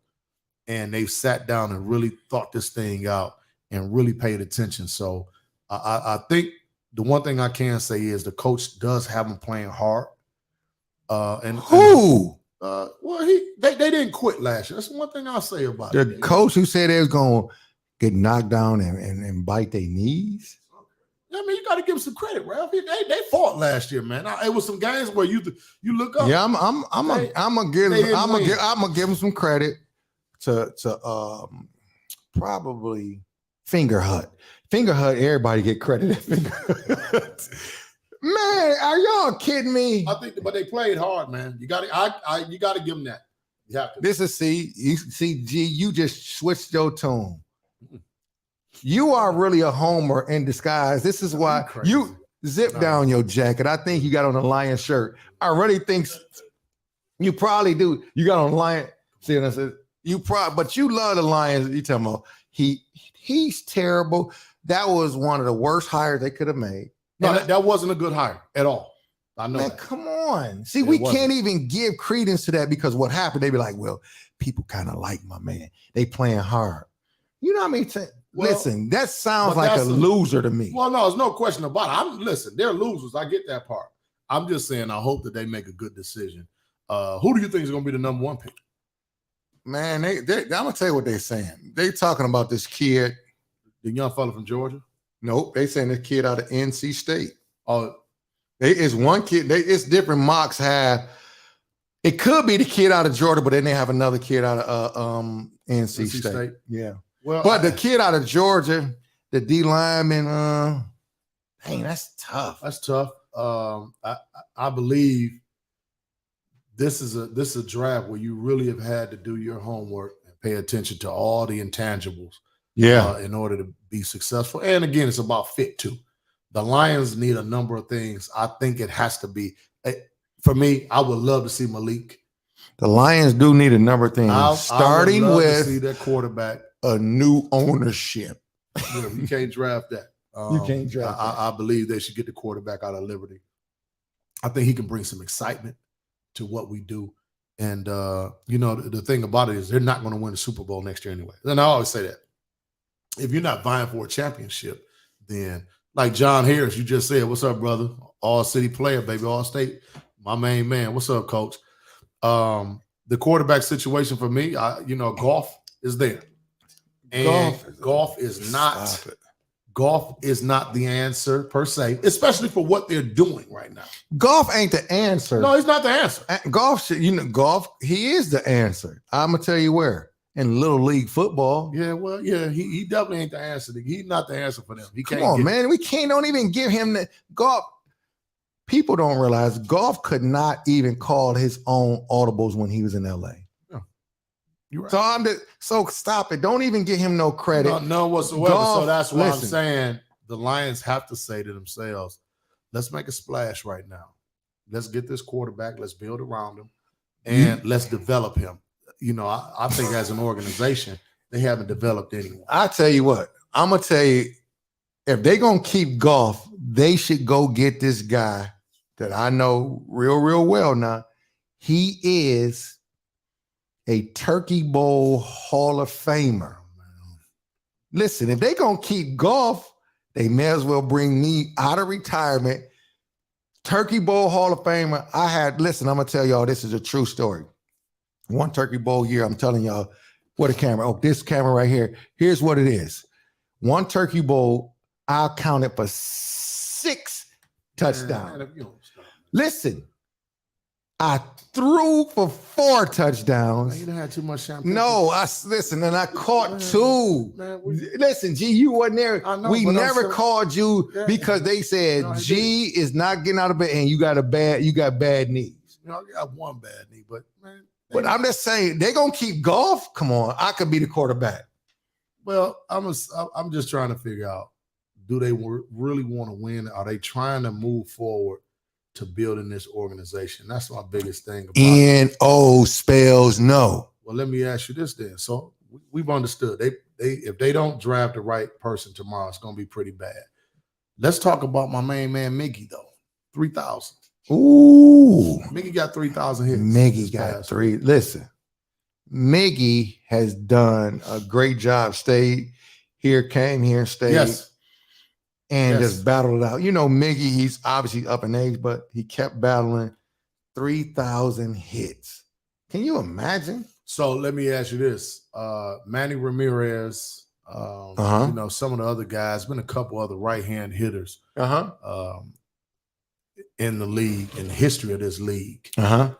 and they've sat down and really thought this thing out and really paid attention. So I think the one thing I can say is the coach does have them playing hard. Who? Well, they didn't quit last year. That's one thing I'll say about it. The coach who said they was going to get knocked down and bite their knees. I mean, you got to give them some credit, Ralph. They fought last year, man. It was some games where you look up. Yeah, I'm gonna give them some credit to probably Finger Hut. Finger Hut, everybody get credit at Finger Hut. Man, are y'all kidding me? I think, but they played hard, man. You got to give them that. You have to. This is G. You just switched your tone. You are really a homer in disguise. This is why you zip down your jacket. I think you got on a Lion shirt. I really think you probably do. You got on a Lion. See what I said? But you love the Lions. You tell me he's terrible. That was one of the worst hires they could have made. No, that wasn't a good hire at all. I know. Man, come on. See, we can't even give credence to that because what happened? They be like, well, people kind of like my man. They playing hard. You know what I mean? Listen, that sounds like a loser to me. Well, no, there's no question about it. Listen, they're losers. I get that part. I'm just saying I hope that they make a good decision. Who do you think is going to be the number 1 pick? Man, I'm going to tell you what they're saying. They talking about this kid. The young fella from Georgia? Nope. They saying this kid out of NC State. Oh, it's one kid. It's different mocks have. It could be the kid out of Georgia, but then they have another kid out of NC State. Yeah. Well, but the kid out of Georgia, the D lineman, dang, that's tough. That's tough. I believe this is a draft where you really have had to do your homework and pay attention to all the intangibles. Yeah. In order to be successful. And again, it's about fit too. The Lions need a number of things. I think it has to be, for me, I would love to see Malik. The Lions do need a number of things. Starting with see that quarterback. A new ownership. Yeah, you can't draft that. You can't draft that. I believe they should get the quarterback out of Liberty. I think he can bring some excitement to what we do. And, the thing about it is they're not going to win the Super Bowl next year anyway. And I always say that. If you're not vying for a championship, then like John Harris, you just said, what's up, brother? All city player, baby, all state. My main man. What's up, coach? The quarterback situation for me, Goff is there. And Goff is not the answer per se, especially for what they're doing right now. Goff ain't the answer. No, he's not the answer. Goff, he is the answer. I'm gonna tell you where. In Little League football. Yeah, well, yeah, he definitely ain't the answer. He's not the answer for them. Come on, man. We don't even give him the Goff. People don't realize Goff could not even call his own audibles when he was in LA. Yeah. You're right. So so stop it. Don't even give him no credit. No whatsoever. Goff, so that's why listen. I'm saying the Lions have to say to themselves, let's make a splash right now. Let's get this quarterback. Let's build around him, and let's develop him. You know, I think as an organization, they haven't developed anyone. I tell you what, I'm gonna tell you, if they're gonna keep Goff, they should go get this guy that I know real well now. He is a Turkey Bowl Hall of Famer. Listen, if they're gonna keep Goff, they may as well bring me out of retirement. Turkey Bowl Hall of Famer. Listen, I'm gonna tell y'all, this is a true story. One Turkey Bowl year, I'm telling y'all, what a camera. Oh, this camera right here. Here's what it is. One Turkey Bowl, I counted for 6 touchdowns. Listen, I threw for 4 touchdowns. You done had too much champagne. No, listen, and I caught 2. Listen, G, you wasn't there. I know, we but never called you because they said G is not getting out of bed and you got bad knees. You know, I got one bad knee, but man. But I'm just saying, they're gonna keep Goff. Come on, I could be the quarterback. Well, I'm just trying to figure out, do they really want to win? Are they trying to move forward to building this organization? That's my biggest thing about N-O spells no. Well, let me ask you this then. So we've understood they if they don't draft the right person tomorrow, it's gonna be pretty bad. Let's talk about my main man Miggy though. 3,000. Ooh, Miggy got 3,000 hits. Miggy got 3. Listen, Miggy has done a great job. Came here and stayed. Yes. And just battled it out. You know, Miggy, he's obviously up in age, but he kept battling. 3,000 hits. Can you imagine? So let me ask you this. Manny Ramirez, you know, some of the other guys, been a couple other right-hand hitters in the league, in the history of this league. Miggy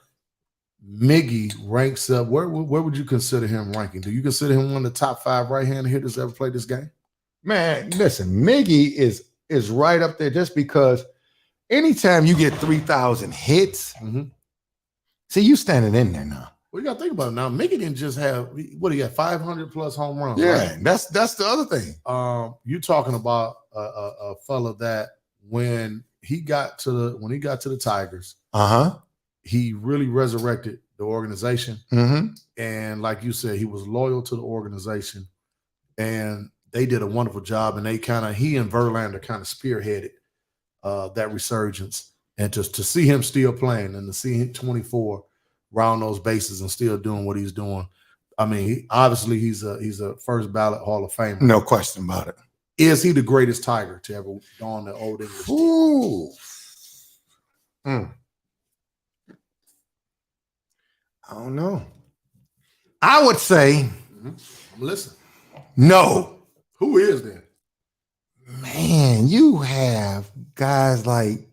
ranks up. Where would you consider him ranking? Do you consider him one of the top 5 right-hand hitters ever played this game? Man, listen, Miggy is right up there just because anytime you get 3,000 hits, see, you standing in there now. Well, you got to think about it now. Miggy didn't just have, what, he got 500 plus home runs. Yeah, right? that's the other thing. You're talking about a fella that when he got to the Tigers, he really resurrected the organization. And like you said, he was loyal to the organization, and they did a wonderful job. And he and Verlander kind of spearheaded that resurgence. And to see him still playing and to see him 24 round those bases and still doing what he's doing, I mean, obviously he's a first ballot Hall of Famer. No question about it. Is he the greatest Tiger to ever don the Old English? Ooh. I don't know. I would say Listen. no. Who is then? Man, you have guys like,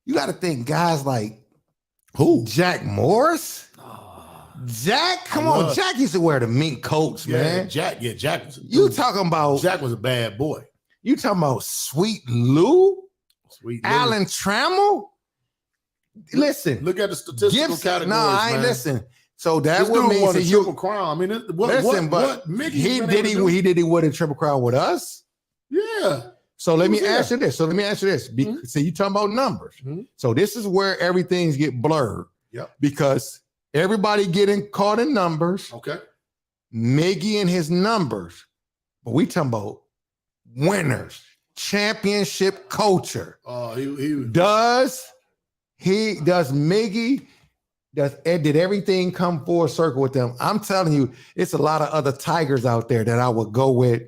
you got to think guys like who? Jack Morris. Jack, come on. Jack used to wear the mink coats, man. Jack. You talking about Jack was a bad boy. You talking about Sweet Lou? Alan Trammell? Listen. Look at the statistical categories. No, I ain't listen. So that this would dude mean won a you Triple Crown. I mean, what Mickey he did he win a Triple Crown with us? Yeah. So let me ask you this. So you talking about numbers. So this is where everything's get blurred. Yep. Because everybody getting caught in numbers. Okay. Miggy and his numbers. But we talking about winners, championship culture. Did everything come full circle with them? I'm telling you, it's a lot of other Tigers out there that I would go with.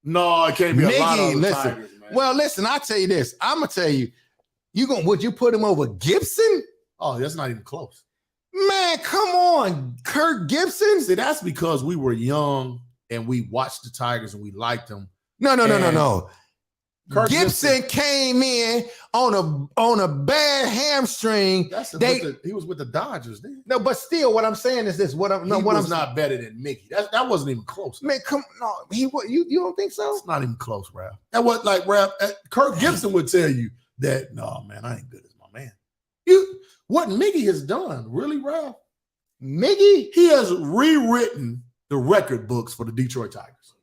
No, it can't be Miggy, a lot of other listen. Tigers, man. Well, listen, I'll tell you this. I'm gonna tell you, would you put him over Gibson? Oh, that's not even close. Man, come on, Kirk Gibson. See, that's because we were young and we watched the Tigers and we liked them. No. Kirk Gibson came in on a bad hamstring. He was with the Dodgers then. No, but still, what I'm saying is this. He was not better than Mickey. That wasn't even close. Man, you don't think so? It's not even close, Ralph. That was like Ralph. Kirk Gibson would tell you that. No, man, I ain't good as my man. What Mickey has done, really, Ralph? Miggy, he has rewritten the record books for the Detroit Tigers.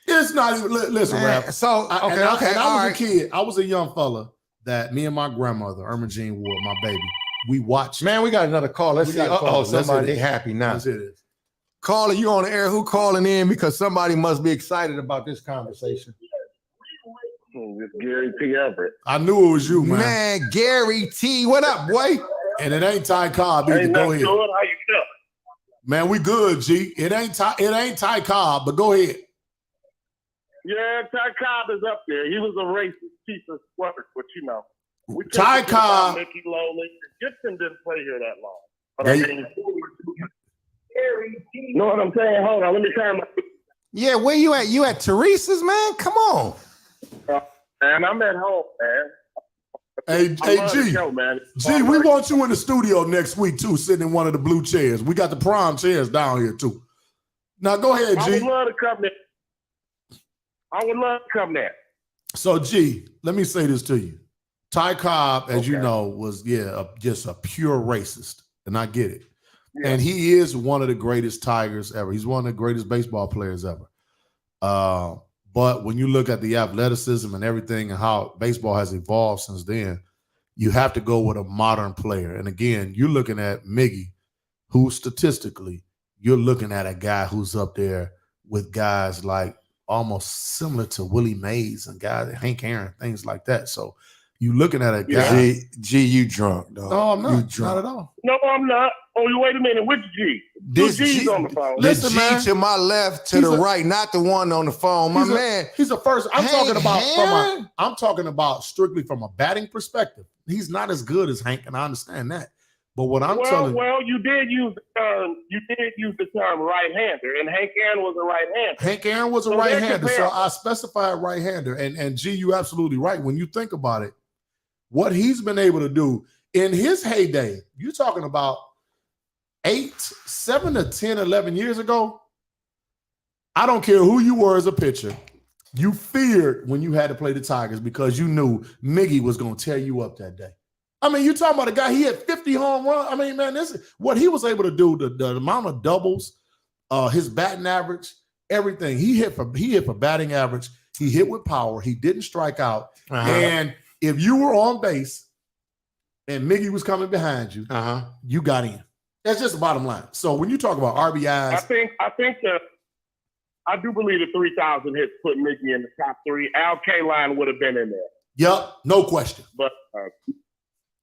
It's not even. Listen, Rap. So I was a kid. I was a young fella that me and my grandmother, Irma Jean Ward, my baby, we watched. Man, we got another call. Let's see. Somebody happy now. Let's hear this. Caller, you on the air? Who calling in? Because somebody must be excited about this conversation. It's Gary T. Everett. I knew it was you, man. Man, Gary T. What up, boy? And it ain't Ty Cobb either. Ain't Go nothing ahead. to it. How you feel? Man, we good, G. It ain't Ty Cobb, but go ahead. Yeah, Ty Cobb is up there. He was a racist piece of work, but you know. Ty Cobb. Mickey Lowley. Gibson didn't play here that long. But Yeah, I mean, know what I'm saying? Hold on, let me turn my. Yeah, where you at? You at Teresa's, man? Come on. Man, I'm at home, man. Hey, G. Show, man. G, we want you in the studio next week, too, sitting in one of the blue chairs. We got the prime chairs down here, too. Now, go ahead, G. I would love to come there. So, G, let me say this to you. Ty Cobb, as you know, was, just a pure racist, and I get it. Yeah. And he is one of the greatest Tigers ever. He's one of the greatest baseball players ever. But when you look at the athleticism and everything and how baseball has evolved since then, you have to go with a modern player. And again, you're looking at Miggy, who statistically, you're looking at a guy who's up there with guys like almost similar to Willie Mays and guys, Hank Aaron, things like that. So you looking at a guy. G, you drunk, dog. No, I'm not. You drunk. Not at all. No, I'm not. Oh, wait a minute. Which G? This G's G, on the phone. Listen, Listen, man. G to my left, to the right, not the one on the phone. My man. He's a first. I'm Hank talking about strictly from a batting perspective. He's not as good as Hank, and I understand that. But what I'm telling you. Well, you did use the term right-hander, and Hank Aaron was a right-hander. Hank Aaron was a right-hander, so I specified right-hander. And G, you absolutely right. When you think about it, what he's been able to do in his heyday, you're talking about 7 to 10, 11 years ago. I don't care who you were as a pitcher. You feared when you had to play the Tigers because you knew Miggy was going to tear you up that day. I mean, you're talking about a guy, he had 50 home runs. I mean, man, this is what he was able to do, the amount of doubles, his batting average, everything. He hit for batting average. He hit with power. He didn't strike out. And if you were on base and Miggy was coming behind you, you got in. That's just the bottom line. So when you talk about RBIs, I think that I do believe the 3,000 hits put Miggy in the top three. Al Kaline would have been in there. Yep, no question. But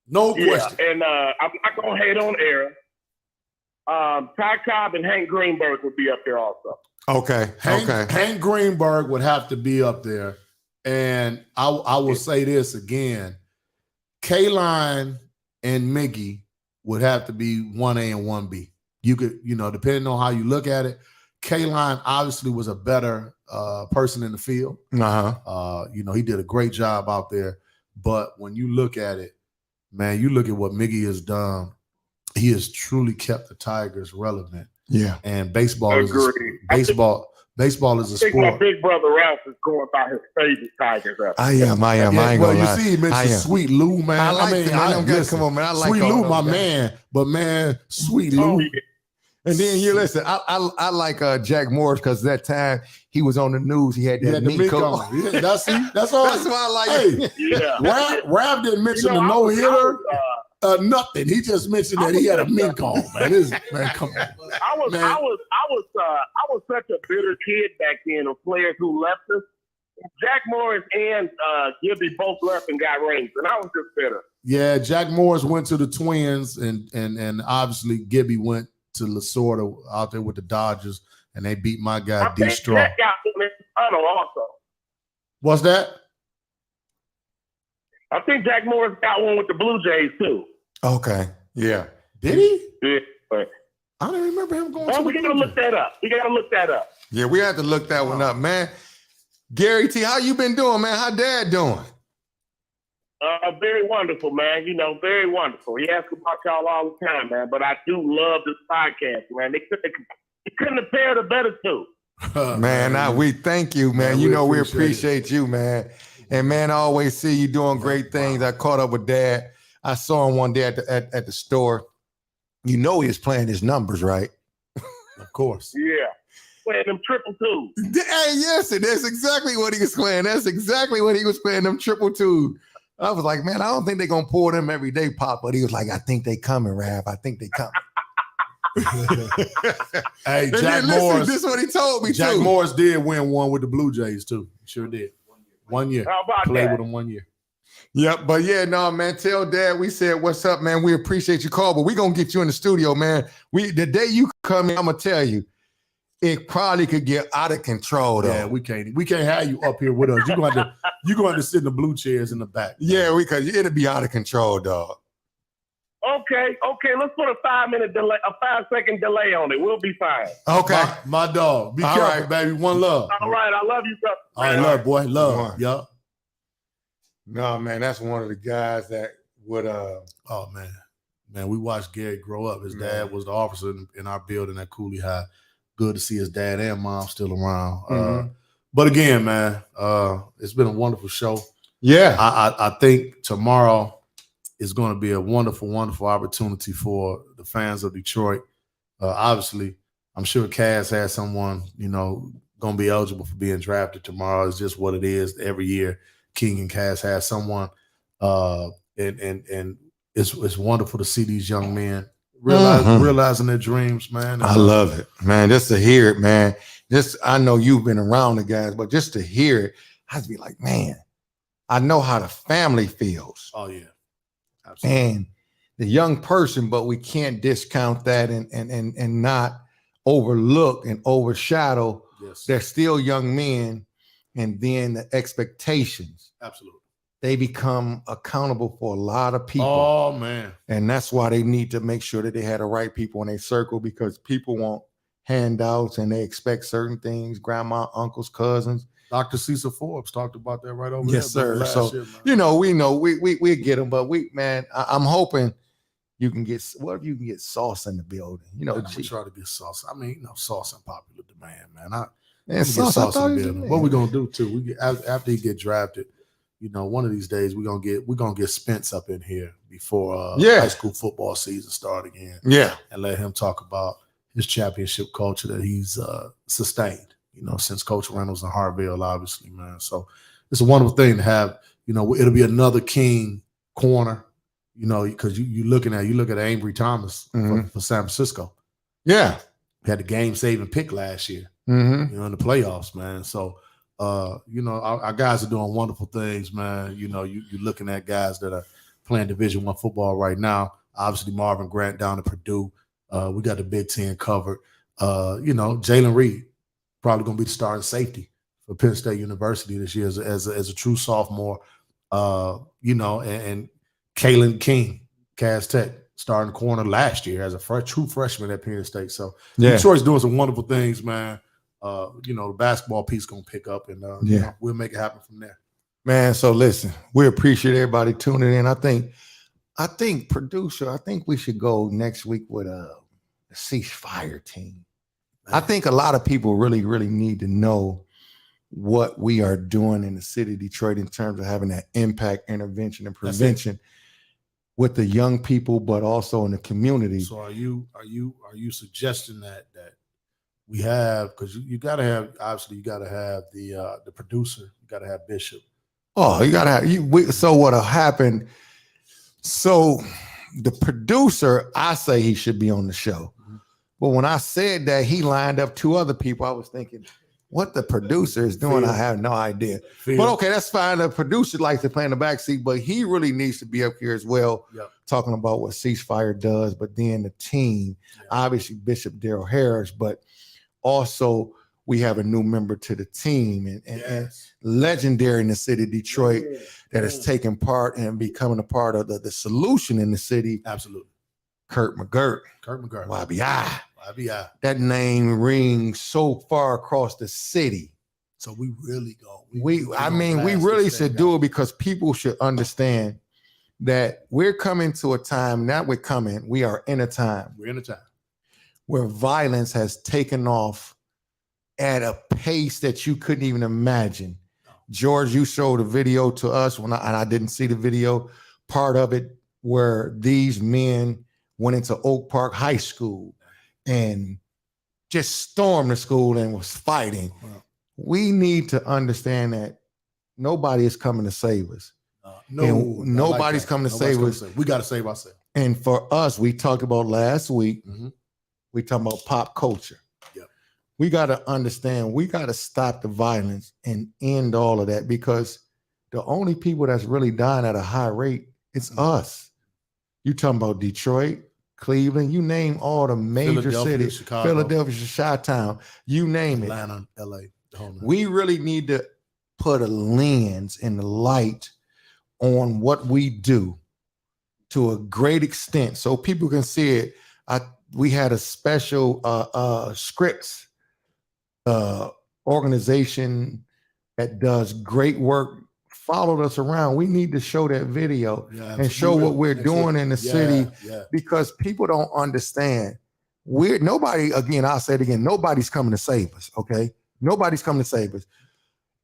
no question. And I'm not gonna hate on Aaron. Ty Cobb and Hank Greenberg would be up there also. Okay. Hank Greenberg would have to be up there. And I will say this again. Kaline and Miggy would have to be 1A and 1B. You could, depending on how you look at it, Kaline obviously was a better person in the field. He did a great job out there. But when you look at it, man, you look at what Miggy has done. He has truly kept the Tigers relevant. Yeah. And baseball is a sport. I think my big brother Ralph is going by his favorite Tigers. I am. I ain't gonna lie. You see, he mentioned Sweet Lou, man. I like come on, man. I like Sweet Lou, my guys. Man. But man, Sweet Lou. Yeah. And then you listen. I like Jack Morris because that time he was on the news. He had that mink coat. Yeah, that's all. That's why I like it. Yeah. Rav didn't mention the no hitter. Nothing. He just mentioned that he had a mink on. Man, come on. I was such a bitter kid back then of players who left us. Jack Morris and Gibby both left and got rings, and I was just bitter. Yeah, Jack Morris went to the Twins, and obviously Gibby went to Lasorda out there with the Dodgers, and they beat my guy D. Straw. Jack got one in the tunnel also. What's that? I think Jack Morris got one with the Blue Jays too. Okay. Yeah. Did he? Yeah. But I don't remember him going to we got to look that up. Yeah, we have to look that one up, man. Gary T, how you been doing, man? How Dad doing? Very wonderful, man. Very wonderful. He asks about y'all all the time, man. But I do love this podcast, man. They couldn't have paired a better two. Man, we thank you, man. We appreciate you, man. And man, I always see you doing great things. I caught up with Dad. I saw him one day at the store. He was playing his numbers, right? Of course. Yeah. playing them triple twos. Hey, yes, and that's exactly what he was playing. That's exactly what he was playing, them triple twos. I was like, man, I don't think they're going to pour them every day, Pop. But he was like, I think they coming, Rav. I think they coming. Hey, Jack Morris. This is what he told me, Jack too. Morris did win one with the Blue Jays, too. He sure did. 1 year. How about Played that? with him 1 year. Yep, but yeah, no, man. Tell Dad we said what's up, man. We appreciate your call, but we gonna get you in the studio, man. The day you come in, I'm gonna tell you, it probably could get out of control, though. Yeah, we can't have you up here with us. You're going to sit in the blue chairs in the back. Yeah, because it'll be out of control, dog. Okay. Let's put a 5-minute delay, a 5-second delay on it. We'll be fine. Okay, My dog. Be All careful, right. baby. One love. All right. I love you, brother. All right, love, boy. One. Love. Yup. No, man, that's one of the guys that would. Oh, man, we watched Gary grow up. His dad was the officer in our building at Cooley High. Good to see his dad and mom still around. But again, man, it's been a wonderful show. Yeah, I think tomorrow is going to be a wonderful, wonderful opportunity for the fans of Detroit. Obviously, I'm sure Cass has someone, going to be eligible for being drafted tomorrow. It's just what it is every year. King and Cass has someone, and it's wonderful to see these young men realizing their dreams, man. I love it, man. Just to hear it, man. I know you've been around the guys, but just to hear it, I'd be like, man, I know how the family feels. Oh yeah, absolutely. And the young person, but we can't discount that and not overlook and overshadow. Yes, They're still young men, and then the expectations. absolutely. They become accountable for a lot of people. Oh man, And that's why they need to make sure that they had the right people in their circle, because people want handouts and they expect certain things. Grandma, uncles, cousins. Dr. Cecil Forbes talked about that right over there. Yes, sir. last So, year, man. we know we get them, but I'm hoping you can get, what if you can get Sauce in the building? We try to get Sauce. I mean, Sauce in popular demand, man. And Sauce in the building. man. What we gonna do too? After he get drafted, one of these days we're gonna get Spence up in here before high school football season start again. Yeah. And let him talk about his championship culture that he's sustained, since Coach Reynolds and Harville, obviously, man. So it's a wonderful thing to have, it'll be another King corner, because you look at Ambry Thomas for San Francisco. Yeah. He had the game-saving pick last year, Mm-hmm. in the playoffs, man. So, our guys are doing wonderful things, man. You're looking at guys that are playing Division I football right now. Obviously, Marvin Grant down at Purdue. We got the Big Ten covered. Jalen Reed probably going to be the starting safety for Penn State University this year as a true sophomore. And Kalen King, Cass Tech, starting corner last year as a true freshman at Penn State. So Detroit's doing some wonderful things, man. The basketball piece going to pick up, and we'll make it happen from there. Man, so listen, we appreciate everybody tuning in. I think producer, I think we should go next week with a ceasefire team. Man. I think a lot of people really, really need to know what we are doing in the city of Detroit in terms of having that impact, intervention, and prevention with the young people, but also in the community. So are you suggesting that we have, because you got to have the producer, you got to have Bishop. Oh, you got to have so what'll happen? So the producer, I say he should be on the show. Mm-hmm. But when I said that, he lined up 2 other people. I was thinking, what the producer is doing, I have no idea. But okay, that's fine. The producer likes to play in the backseat, but he really needs to be up here as well, talking about what Ceasefire does. But then the team, obviously Bishop Darrell Harris, but also we have a new member to the team and legendary in the city of Detroit that has taken part and becoming a part of the solution in the city. Absolutely. Kurt McGirt. YBI. That name rings so far across the city. So we really go. We really should do it, because people should understand that we're coming to a time, we are in a time. We're in a time where violence has taken off at a pace that you couldn't even imagine. George, you showed a video to us and I didn't see the video, part of it where these men went into Oak Park High School and just stormed the school and was fighting. Wow. We need to understand that nobody is coming to save us. Nobody's coming to save us. We got to save ourselves. And for us, we talked about last week, we talking about pop culture. Yep. We got to understand, we got to stop the violence and end all of that, because the only people that's really dying at a high rate, it's us. You talking about Detroit, Cleveland, you name all the major cities, Chicago, Philadelphia, Chi-Town, you name Atlanta, it. LA. We really need to put a lens and the light on what we do to a great extent so people can see it. We had a special scripts organization that does great work, followed us around. We need to show that video and show what we're doing in the city, because people don't understand. Nobody, again, I'll say it again, nobody's coming to save us, okay? Nobody's coming to save us.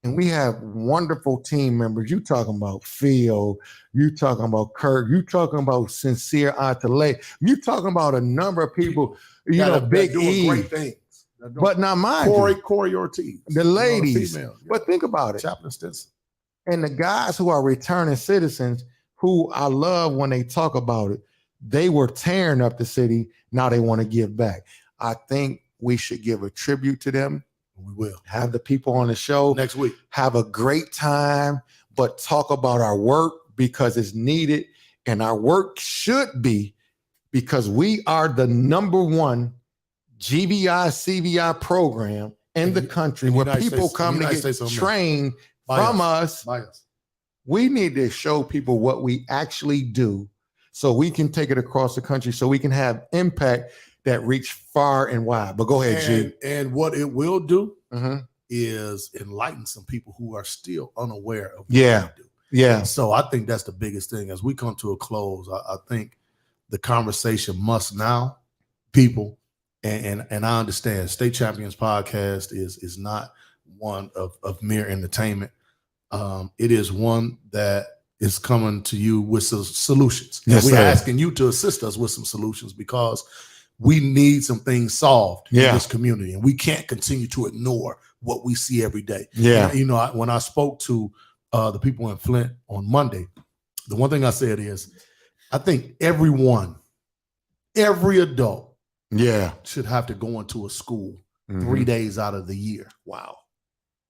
And we have wonderful team members. You talking about Phil, you talking about Kirk, you talking about Sincere Antele, you talking about a number of people, you know, Big E. Great things. But now mind Corey Ortiz. the ladies, female, but think about it. Chaplain Stinson. And the guys who are returning citizens, who I love when they talk about it, they were tearing up the city. Now they want to give back. I think we should give a tribute to them. We will have the people on the show next week. Have a great time, but talk about our work because it's needed. And our work should be, because we are the #1 GBI CVI program in the country where people come to get trained from us. We need to show people what we actually do so we can take it across the country, so we can have impact that reach far and wide. But go ahead, G. And what it will do is enlighten some people who are still unaware of what we do. Yeah. So I think that's the biggest thing. As we come to a close, I think the conversation must now, people, and I understand State Champions Podcast is not one of mere entertainment. It is one that is coming to you with some solutions. Yes, we're sir. asking you to assist us with some solutions, because we need some things solved in this community, and we can't continue to ignore what we see every day. Yeah. And, you know, when I spoke to the people in Flint on Monday, the one thing I said is, I think every adult should have to go into a school 3 days out of the year. Wow.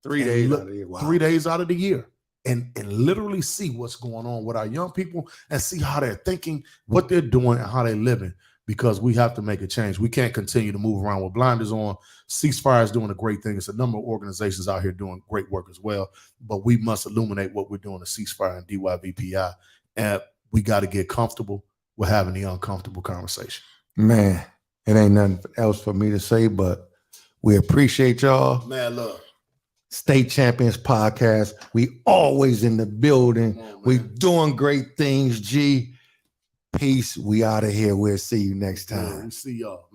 3 days out of the year. Wow. 3 days out of the year. And literally see what's going on with our young people and see how they're thinking, what they're doing, and how they're living, because we have to make a change. We can't continue to move around with blinders on. Ceasefire is doing a great thing. It's a number of organizations out here doing great work as well, but we must illuminate what we're doing at Ceasefire and DYVPI. And we got to get comfortable with having the uncomfortable conversation. Man, it ain't nothing else for me to say, but we appreciate y'all. Man, love. State Champions Podcast. We always in the building. We doing great things, G. Peace. We out of here. We'll see you next time. We'll see y'all.